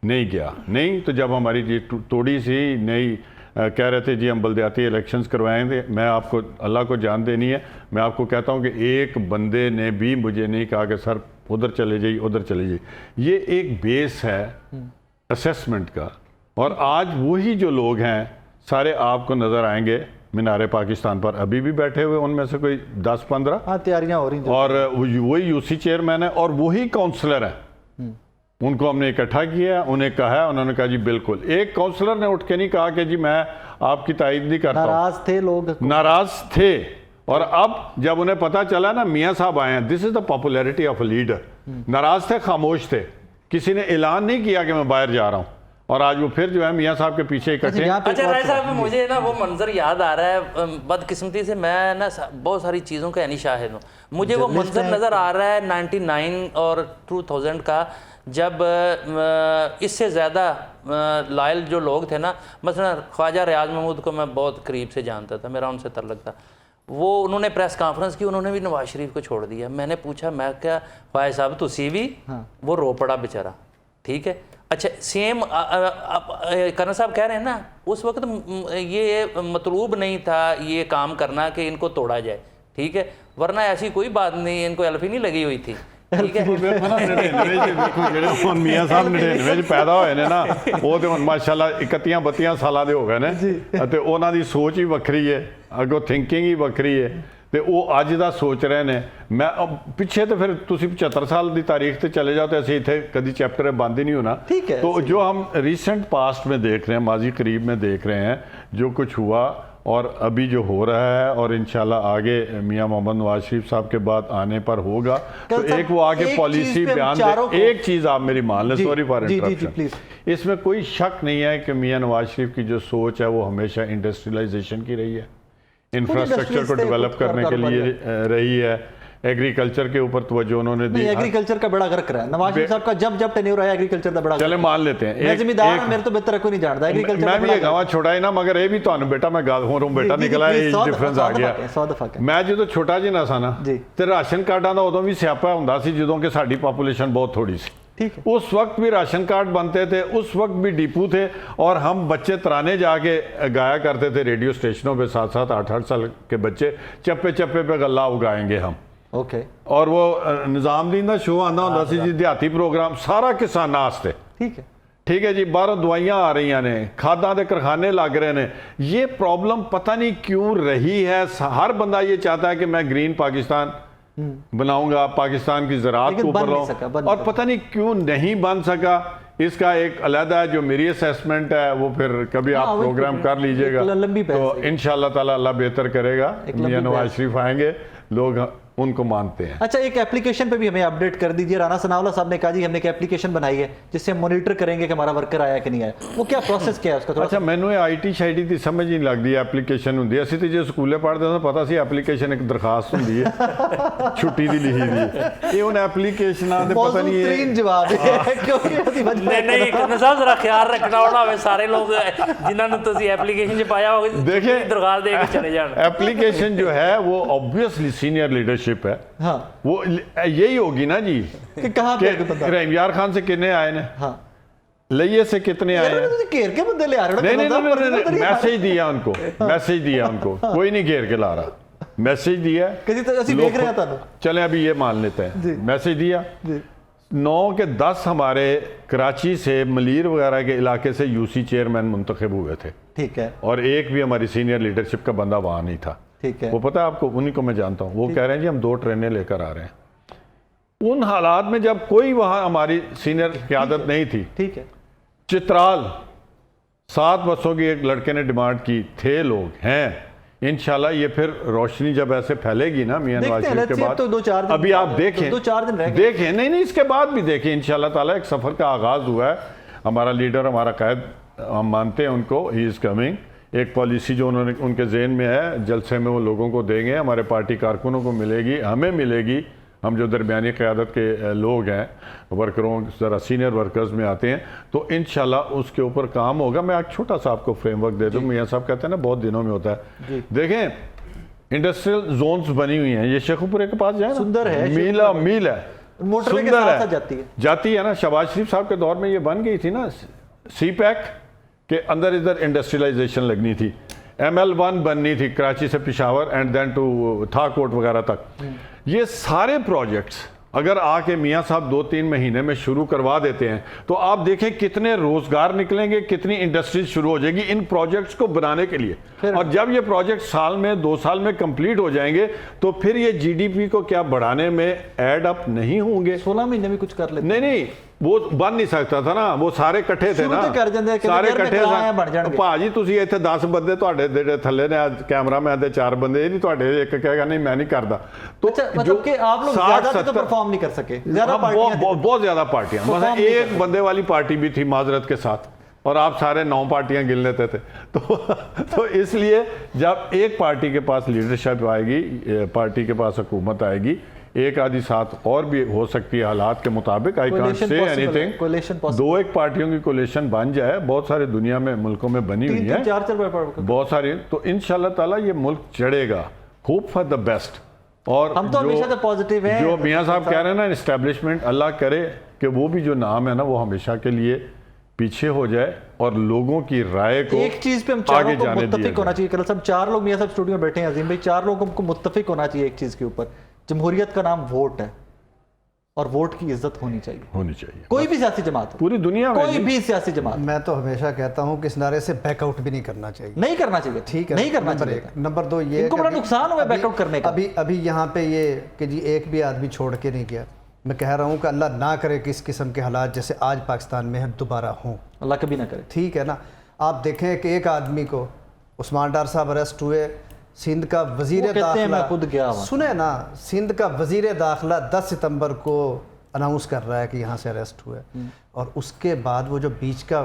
नहीं। तो जब हमारी थोड़ी सी नई कह रहे थे जी हम बलदियाती इलेक्शंस करवाएंगे, मैं आपको अल्लाह को जान देनी है, मैं आपको कहता हूँ कि एक बंदे ने भी मुझे नहीं कहा कि सर उधर चले जाइए। ये एक बेस है असेसमेंट का, और आज वही जो लोग हैं सारे आपको नज़र आएंगे मीनारे पाकिस्तान पर अभी भी बैठे हुए, उनमें से कोई 10-15
तैयारियां हो रही हैं,
और वही यूसी चेयरमैन है और वही काउंसलर है। उनको हमने इकट्ठा किया, उन्हें कहा, उन्होंने कहा जी बिल्कुल। एक काउंसलर ने उठ के नहीं कहा कि जी मैं आपकी तायद नहीं करता।
नाराज थे लोग,
नाराज थे। और अब जब उन्हें पता चला ना मियाँ साहब आए हैं, this is the popularity of a leader. नाराज थे, खामोश थे, किसी ने ऐलान नहीं किया कि मैं बाहर जा रहा हूँ, और आज वो फिर जो है मियाँ साहब के पीछे इकट्ठे।
अच्छा राय साहब, मुझे ना वो मंजर याद आ रहा है, बदकिस्मती से मैं ना बहुत सारी चीज़ों का नहीं शाहिद हूँ। मुझे वो मंजर नज़र आ रहा है 99 और 2000 का, जब इससे ज़्यादा लायल जो लोग थे ना, मसलन ख्वाजा रियाज महमूद को मैं बहुत करीब से जानता था, मेरा उनसे तल्लुक़ था, वो उन्होंने प्रेस कॉन्फ्रेंस की, उन्होंने भी नवाज शरीफ को छोड़ दिया। मैंने पूछा, मैं क्या ख्वाजा साहब तुसी भी? वो रो पड़ा बेचारा। ठीक है, अच्छा सेम कर्नल साहब कह रहे हैं ना, उस वक्त ये मतलूब नहीं था ये काम करना कि इनको तोड़ा जाए, ठीक है, वरना ऐसी कोई बात नहीं, इनको एल्फ ही नहीं लगी हुई थी। ठीक है,
मियाँ साहब 99 पैदा होए ने ना, वो तो माशाल्लाह 31-32 साल के हो गए ने, ते उन्हां दी सोच ही वक्री है, अगों थिंकिंग ही वक्री है, तो वो अज का सोच रहे हैं। मैं पिछे तो फिर तुम 75 साल की तारीख से चले जाओ तो असं इतने कभी चैप्टर बंद ही नहीं होना। तो जो हम रिसेंट पास्ट में देख रहे हैं, माजी करीब में देख रहे हैं जो कुछ हुआ और अभी जो हो रहा है, और इंशाल्लाह आगे मियाँ मोहम्मद नवाज शरीफ साहब के बाद आने पर होगा, तो एक वो आगे पॉलिसी बयान दे। एक चीज़ आप मेरी मान लें, सॉरी फॉर इंटरप्शन, इसमें कोई शक नहीं है कि मियाँ नवाज शरीफ की जो सोच है वो हमेशा इंडस्ट्रियलाइजेशन की रही है, इंफ्रास्ट्रक्चर को डेवलप करने के लिए रही है, एग्रीकल्चर के ऊपर तवज्जो उन्होंने दी।
एग्रीकल्चर का बड़ा गर्क रहा है नवाज शरीफ साहब का, जब टेन्योर आया एग्रीकल्चर का बड़ा, चले
मान लेते हैं
मैं जिम्मेदार मेरे तो बेहतर कोई नहीं जानता एग्रीकल्चर।
मैं भी ये गाँव छोटा ही ना, मगर ये भी तो बेटा मैं गाल हो रहा हूँ, बेटा निकला डिफरेंस आ गया। मैं जो छोटा जिहा सा ना, तो राशन कार्डां दा उदों भी स्यापा हुंदा सी जदों कि साडी पॉपुलेशन बहुत थोड़ी सी। उस वक्त भी राशन कार्ड बनते थे, उस वक्त भी डिपू थे, और हम बच्चे तराने जाके गाया करते थे रेडियो स्टेशनों पे, 7-7 8-8 साल के बच्चे चप्पे चप्पे पे गल्ला उगाएंगे हम। और वो निज़ामुद्दीन का शो आंदा होंदा सी जी, देहाती प्रोग्राम सारा किसानां वास्ते। ठीक है जी, बाहरों दवाइयां आ रही ने, खादां दे कारखाने लग रहे हैं। ये प्रॉब्लम पता नहीं क्यों रही है, हर बंदा ये चाहता है कि मैं ग्रीन पाकिस्तान बनाऊंगा, पाकिस्तान की ज़राअत को ऊपर लाऊं, और पता नहीं क्यों नहीं बन सका। इसका एक अलहदा जो मेरी असेसमेंट है, वो फिर कभी आप प्रोग्राम कर लीजिएगा, तो इंशाअल्लाह ताला अल्लाह बेहतर करेगा। मियां नवाज शरीफ आएंगे, लोग उनको मानते हैं।
अच्छा, एक एप्लीकेशन पे भी हमें अपडेट कर दीजिए। राना सनाउल्लाह साहब ने कहा जी हमने एक एप्लीकेशन बनाई है जिससे हम मॉनिटर करेंगे कि हमारा वर्कर आया कि नहीं आया, वो क्या प्रोसेस क्या है उसका?
अच्छा, मैंने आईटी शाईटी की समझ नहीं लगती एप्लीकेशन होंगी। असं तो जो स्कूले पढ़ते तो पता सी एप्लीकेशन एक दरखास्त होंगी है छुट्टी की लिखी दी, ये उन एप्लीकेशन पता नहीं
जवाब नहीं साहब जरा ख्याल रखना होना सारे लोग जिन्होंने तुम एप्लीकेशन पाया हो,
देखिए
दरखास्त दे के चले जान।
एप्लीकेशन जो है वो ऑब्वियसली सीनियर लीडरशिप है। हाँ, वो यही होगी ना जी
कि कहां पे
रहीम यार खान से कितने आए ने, हाँ, लइए से कितने आए हैं,
घेर के बंदे ले आ रहे
हैं। नहीं, मैसेज दिया उनको, मैसेज दिया उनको, कोई नहीं घेर के ला रहा, मैसेज दिया। चले अभी ये मान लेते हैं, मैसेज दिया 9 के 10 हमारे कराची से मलीर वगैरह के इलाके से यूसी चेयरमैन मुंतखब हुए थे।
ठीक है,
और एक भी हमारी सीनियर लीडरशिप का बंदा वहां नहीं था।
ठीक है,
वो पता है आपको, उन्हीं को मैं जानता हूँ। वो कह रहे हैं जी हम 2 ट्रेनें लेकर आ रहे हैं। उन हालात में जब कोई वहां हमारी सीनियर क़यादत नहीं थी।
ठीक है,
चित्राल 7 बसों की एक लड़के ने डिमांड की, थे लोग हैं। इंशाल्लाह ये फिर रोशनी जब ऐसे फैलेगी ना मियां नवाज शरीफ के बाद,
तो 2-4 दिन
अभी आप देखें,
2-4 दिन रह
देखें, नहीं इसके बाद भी देखें इंशाल्लाह ताला। एक सफ़र का आगाज़ हुआ है। हमारा लीडर, हमारा कायद, हम मानते हैं उनको, ही इज़ कमिंग। एक पॉलिसी जो उन्होंने उनके जहन में है, जलसे में वो लोगों को देंगे, हमारे पार्टी कारकुनों को मिलेगी, हमें मिलेगी, हम जो दरमियानी क़यादत के लोग हैं, वर्करों ज़रा सीनियर वर्कर्स में आते हैं, तो इंशाल्लाह उसके ऊपर काम होगा। मैं एक छोटा सा आपको फ्रेमवर्क दे दूँ। मियाँ साहब कहते हैं ना बहुत दिनों में होता है। देखें इंडस्ट्रियल जोन्स बनी हुई हैं, ये शेखुपुरे के पास जाए,
सुंदर है,
मील है,
मोटरवे के साथ साथ
जाती है ना। शहबाज शरीफ साहब के दौर में ये बन गई थी ना, सी पैक के अंदर इधर इंडस्ट्रियलाइजेशन लगनी थी, ML1 बननी थी कराची से Peshawar and then to Thakot वगैरह तक। ये सारे प्रोजेक्ट्स अगर आके मियाँ साहब 2-3 महीने में शुरू करवा देते हैं तो आप देखें कितने रोजगार निकलेंगे, कितनी इंडस्ट्रीज शुरू हो जाएगी इन प्रोजेक्ट्स को बनाने के लिए। और जब ये प्रोजेक्ट साल में 2 साल में कंप्लीट हो जाएंगे तो फिर ये GDP को क्या बढ़ाने में ऐड अप नहीं होंगे।
16 महीने में कुछ कर लेते।
नहीं, वो बन नहीं सकता था ना, वो सारे इकट्ठे थे ना, सारे इकट्ठे थे। भाजी तुसी इत्थे 10 बंदे तुहाडे जेडे थल्ले ने कैमरा मैन दे 4 बंदे, ये नहीं तुहाडे एक कहेगा नहीं मैं नहीं करदा। तो
मतलब कि आप लोग ज्यादा तो परफॉर्म नहीं कर सके, ज्यादा पार्टियां, बहुत
ज्यादा पार्टियां, मतलब एक बंदे वाली पार्टी भी थी माजरत के साथ, और आप सारे 9 पार्टियां गिन लेते थे। तो इसलिए जब एक पार्टी के पास लीडरशिप आएगी, पार्टी के पास हुकूमत आएगी, एक आधी साथ और भी हो सकती है हालात के मुताबिक। आई कांट से एनीथिंग, 2-1 पार्टियों की कोलिशन बन जाए, बहुत सारे दुनिया में मुल्कों में बनी हुई है,
4
बहुत सारी, तो इंशाल्लाह ताला ये मुल्क चढ़ेगा। Hope for the best. और
हम तो हमेशा तो पॉजिटिव हैं।
जो मियाँ साहब कह रहे हैं ना एस्टेब्लिशमेंट, अल्लाह करे कि वो भी जो नाम है ना वो हमेशा के लिए पीछे हो जाए और लोगों की राय को
एक चीज पे हम चारों को मुत्तफिक होना चाहिए। कल सब 4 लोग मियाँ साहब स्टूडियो में बैठे हैं, अजीम भाई, 4 लोगों को मुत्तफिक होना चाहिए एक चीज के ऊपर, जमहूरियत का नाम वोट है और वोट की इज्जत होनी चाहिए। कोई भी सियासी जमात हो,
पूरी दुनिया में
कोई भी सियासी जमात।
मैं तो हमेशा कहता हूं कि इस नारे से बैकआउट भी नहीं करना चाहिए,
नहीं करना चाहिए,
ठीक है,
नहीं करना चाहिए।
नंबर 2 ये
इनको बड़ा नुकसान हुआ बैकआउट करने का।
अभी यहाँ पे ये कि जी एक भी आदमी छोड़ के नहीं गया। मैं कह रहा हूँ कि अल्लाह ना करे कि इस किस्म के हालात जैसे आज पाकिस्तान में हैं दोबारा हों,
अल्लाह कभी ना करे,
ठीक है ना। आप देखें कि एक आदमी को, उस्मान डार साहब अरेस्ट हुए, सिंध का वजीर दाखिला,
खुद गया
सुने ना, सिंध का वजीर दाखिला 10 सितंबर को अनाउंस कर रहा है कि यहाँ से अरेस्ट हुए, और उसके बाद वो जो बीच का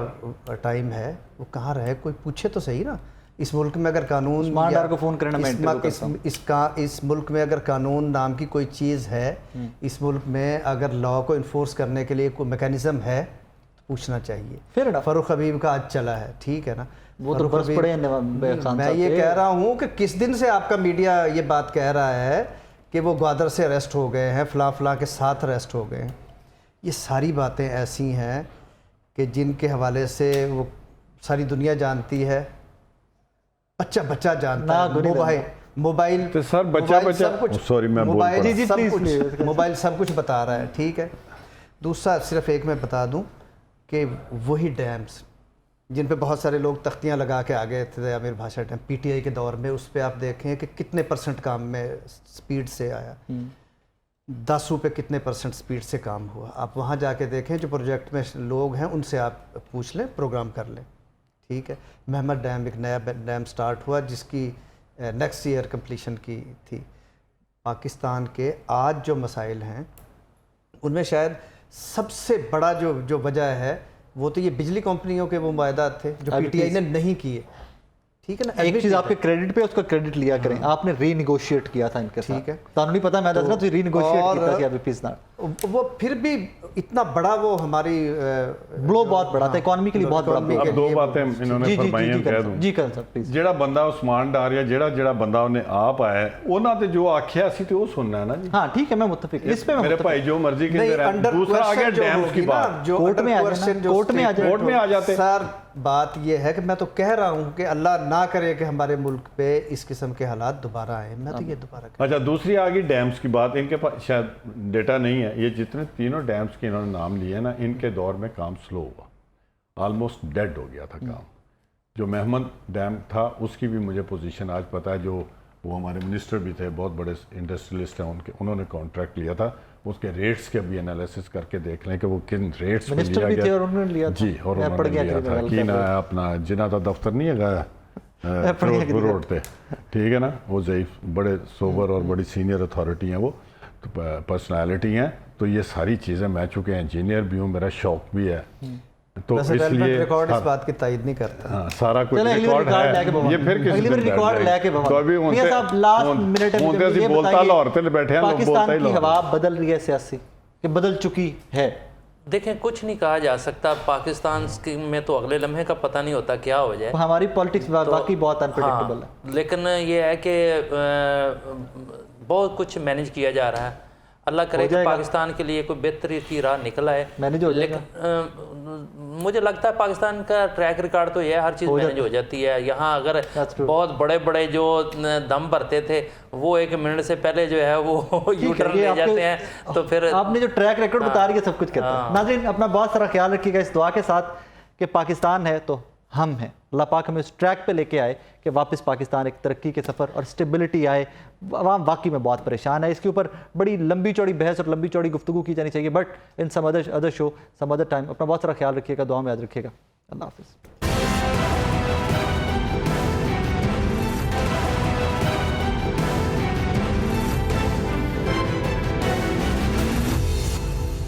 टाइम है वो कहाँ रहे, कोई पूछे तो सही ना। इस मुल्क में अगर कानून
को फोन करना,
इस मुल्क में अगर कानून नाम की कोई चीज़ है, इस मुल्क में अगर लॉ को इन्फोर्स करने के लिए कोई मैकेनिज्म है तो पूछना चाहिए। फिर फ़ारूक हबीब का आज चला है, ठीक है ना,
वो तो बस पड़े।
मैं ये कह रहा हूँ कि किस दिन से आपका मीडिया ये बात कह रहा है कि वो ग्वादर से अरेस्ट हो गए हैं, फलां के साथ अरेस्ट हो गए हैं। ये सारी बातें ऐसी हैं कि जिनके हवाले से वो सारी दुनिया जानती है, बच्चा जानता है, मोबाइल
तो सर बच्चा सॉरी मैं
मोबाइल सब कुछ बता रहा है, ठीक है। दूसरा सिर्फ एक मैं बता दूं कि वही डैम्स जिन पे बहुत सारे लोग तख्तियां लगा के आ गए थे आमिर भाषा डैम PTI के दौर में, उस पर आप देखें कि कितने % काम में स्पीड से आया, 10 रुपये कितने % स्पीड से काम हुआ। आप वहाँ जाके देखें, जो प्रोजेक्ट में लोग हैं उनसे आप पूछ लें, प्रोग्राम कर लें, ठीक है। महमद डैम एक नया डैम स्टार्ट हुआ जिसकी नेक्स्ट ईयर कंप्लीशन की थी। पाकिस्तान के आज जो मसाइल हैं उनमें शायद सबसे बड़ा जो वजह है वो तो ये बिजली कंपनियों के वो मुआहदात थे जो PTI ने नहीं किए, ठीक है ना।
एक चीज आपके क्रेडिट पे उसका क्रेडिट लिया करें, आपने रीनिगोशिएट किया था इनके साथ, ठीक है, तो नहीं पता मैं दसना तो रीनिगोशिएट किया था अभी ना,
वो फिर भी इतना बड़ा वो हमारी
ब्लो बहुत बड़ा था, इकोनॉमी के लिए बहुत बड़ा।
अब 2 बातें इन्होंने फरमाईयां कह दूं
जी कर सर प्लीज।
ਜਿਹੜਾ ਬੰਦਾ ਉਸਮਾਨ ਡਾਰ या ਜਿਹੜਾ ਬੰਦਾ ਉਹਨੇ ਆਪ ਆਇਆ ਉਹਨਾਂ ਤੇ ਜੋ ਆਖਿਆ ਸੀ ਤੇ ਉਹ ਸੁਣਨਾ है ना जी।
हाँ ठीक है, मैं मुत्तफिक इस पे,
मेरे भाई जो मर्जी कहते रहे। दूसरा आ गया डैम्स की बात,
कोर्ट में आ
जाते
सर। बात ये है कि मैं तो कह रहा हूँ कि अल्लाह ना करे कि हमारे मुल्क पे इस किस्म के हालात दोबारा आए। मैं तो ये दोबारा
अच्छा, दूसरी आ गई डैम्स की बात। इनके पास शायद डेटा नहीं है, ये जितने तीनों डैम्स के इन्होंने नाम लिए ना, इनके दौर में काम स्लो हुआ, ऑलमोस्ट डेड हो गया था काम। जो महमद डैम था उसकी भी मुझे पोजीशन आज पता है, जो वो हमारे मिनिस्टर भी थे, बहुत बड़े इंडस्ट्रियलिस्ट हैं, उन्होंने कॉन्ट्रैक्ट लिया था। उसके रेट्स के भी एनालिसिस करके देख लें कि वो किन रेट्स पे लिया गया।
और उन्होंने लिया
जी, और उन्होंने लिया था कि ना अपना जिना का दफ्तर नहीं है फिरोजपुर रोड पे, ठीक है ना, वो ज़ईफ बड़े सोबर और बड़ी सीनियर अथॉरिटी हैं, वो तो पर्सनैलिटी हैं। तो ये सारी चीज़ें, मैं चूँकि इंजीनियर भी हूँ, मेरा शौक़ भी है, तो
वैसे
इसलिए
रिकॉर्ड इस बात की तायद नहीं करता।
हाँ, सारा कुछ
चलो अगली बार
रिकॉर्ड
रिकॉर्ड लेके
है,
बवाल।
ये फिर किसी
अगली बार
दिन बैठ
रिकॉर्ड
जाएगी।
लेके बवाल।
तो अभी
मियां साहब लास्ट मिनट में
उनसे
ये
बोलता
बताइए,
लाहौर ते बैठे हैं, लोग बोलता
पाकिस्तान
ही
की
लाहौर।
हवा बदल रही है सियासी, कि बदल चुकी है?
देखें, कुछ नहीं कहा जा सकता। पाकिस्तान में तो अगले लम्हे का पता नहीं होता क्या हो जाए।
हमारी पॉलिटिक्स बाकी बहुत अनप्रेडिक्टेबल है।
हाँ, लेकिन ये है कि बहुत कुछ मैनेज किया जा रहा है। अल्लाह करे कि पाकिस्तान के लिए कोई बेहतरी की राह निकला है।
मैनेज हो जाएगा।
लेकिन मुझे लगता है पाकिस्तान का ट्रैक रिकॉर्ड तो ये है, हर चीज़ मैनेज हो जाती है। यहाँ अगर बहुत बड़े बड़े जो दम भरते थे वो 1 मिनट से पहले जो है वो यू टर्न ले जाते हैं, तो फिर
आपने जो ट्रैक रिकॉर्ड बता रही है सब कुछ कहता है। नाज़रीन, अपना बहुत सारा ख्याल रखिएगा इस दुआ के साथ कि पाकिस्तान है तो हम हैं। अल्लाह पाक हमें उस ट्रैक पे लेके आए कि वापस पाकिस्तान एक तरक्की के सफ़र और स्टेबिलिटी आए। अवाम वाकई में बहुत परेशान है, इसके ऊपर बड़ी लंबी चौड़ी बहस और लंबी चौड़ी गुफ्तगू की जानी चाहिए, but in some other show some other time. अपना बहुत सारा ख्याल रखिएगा, दुआ में याद रखिएगा। अल्लाह हाफ़िज़।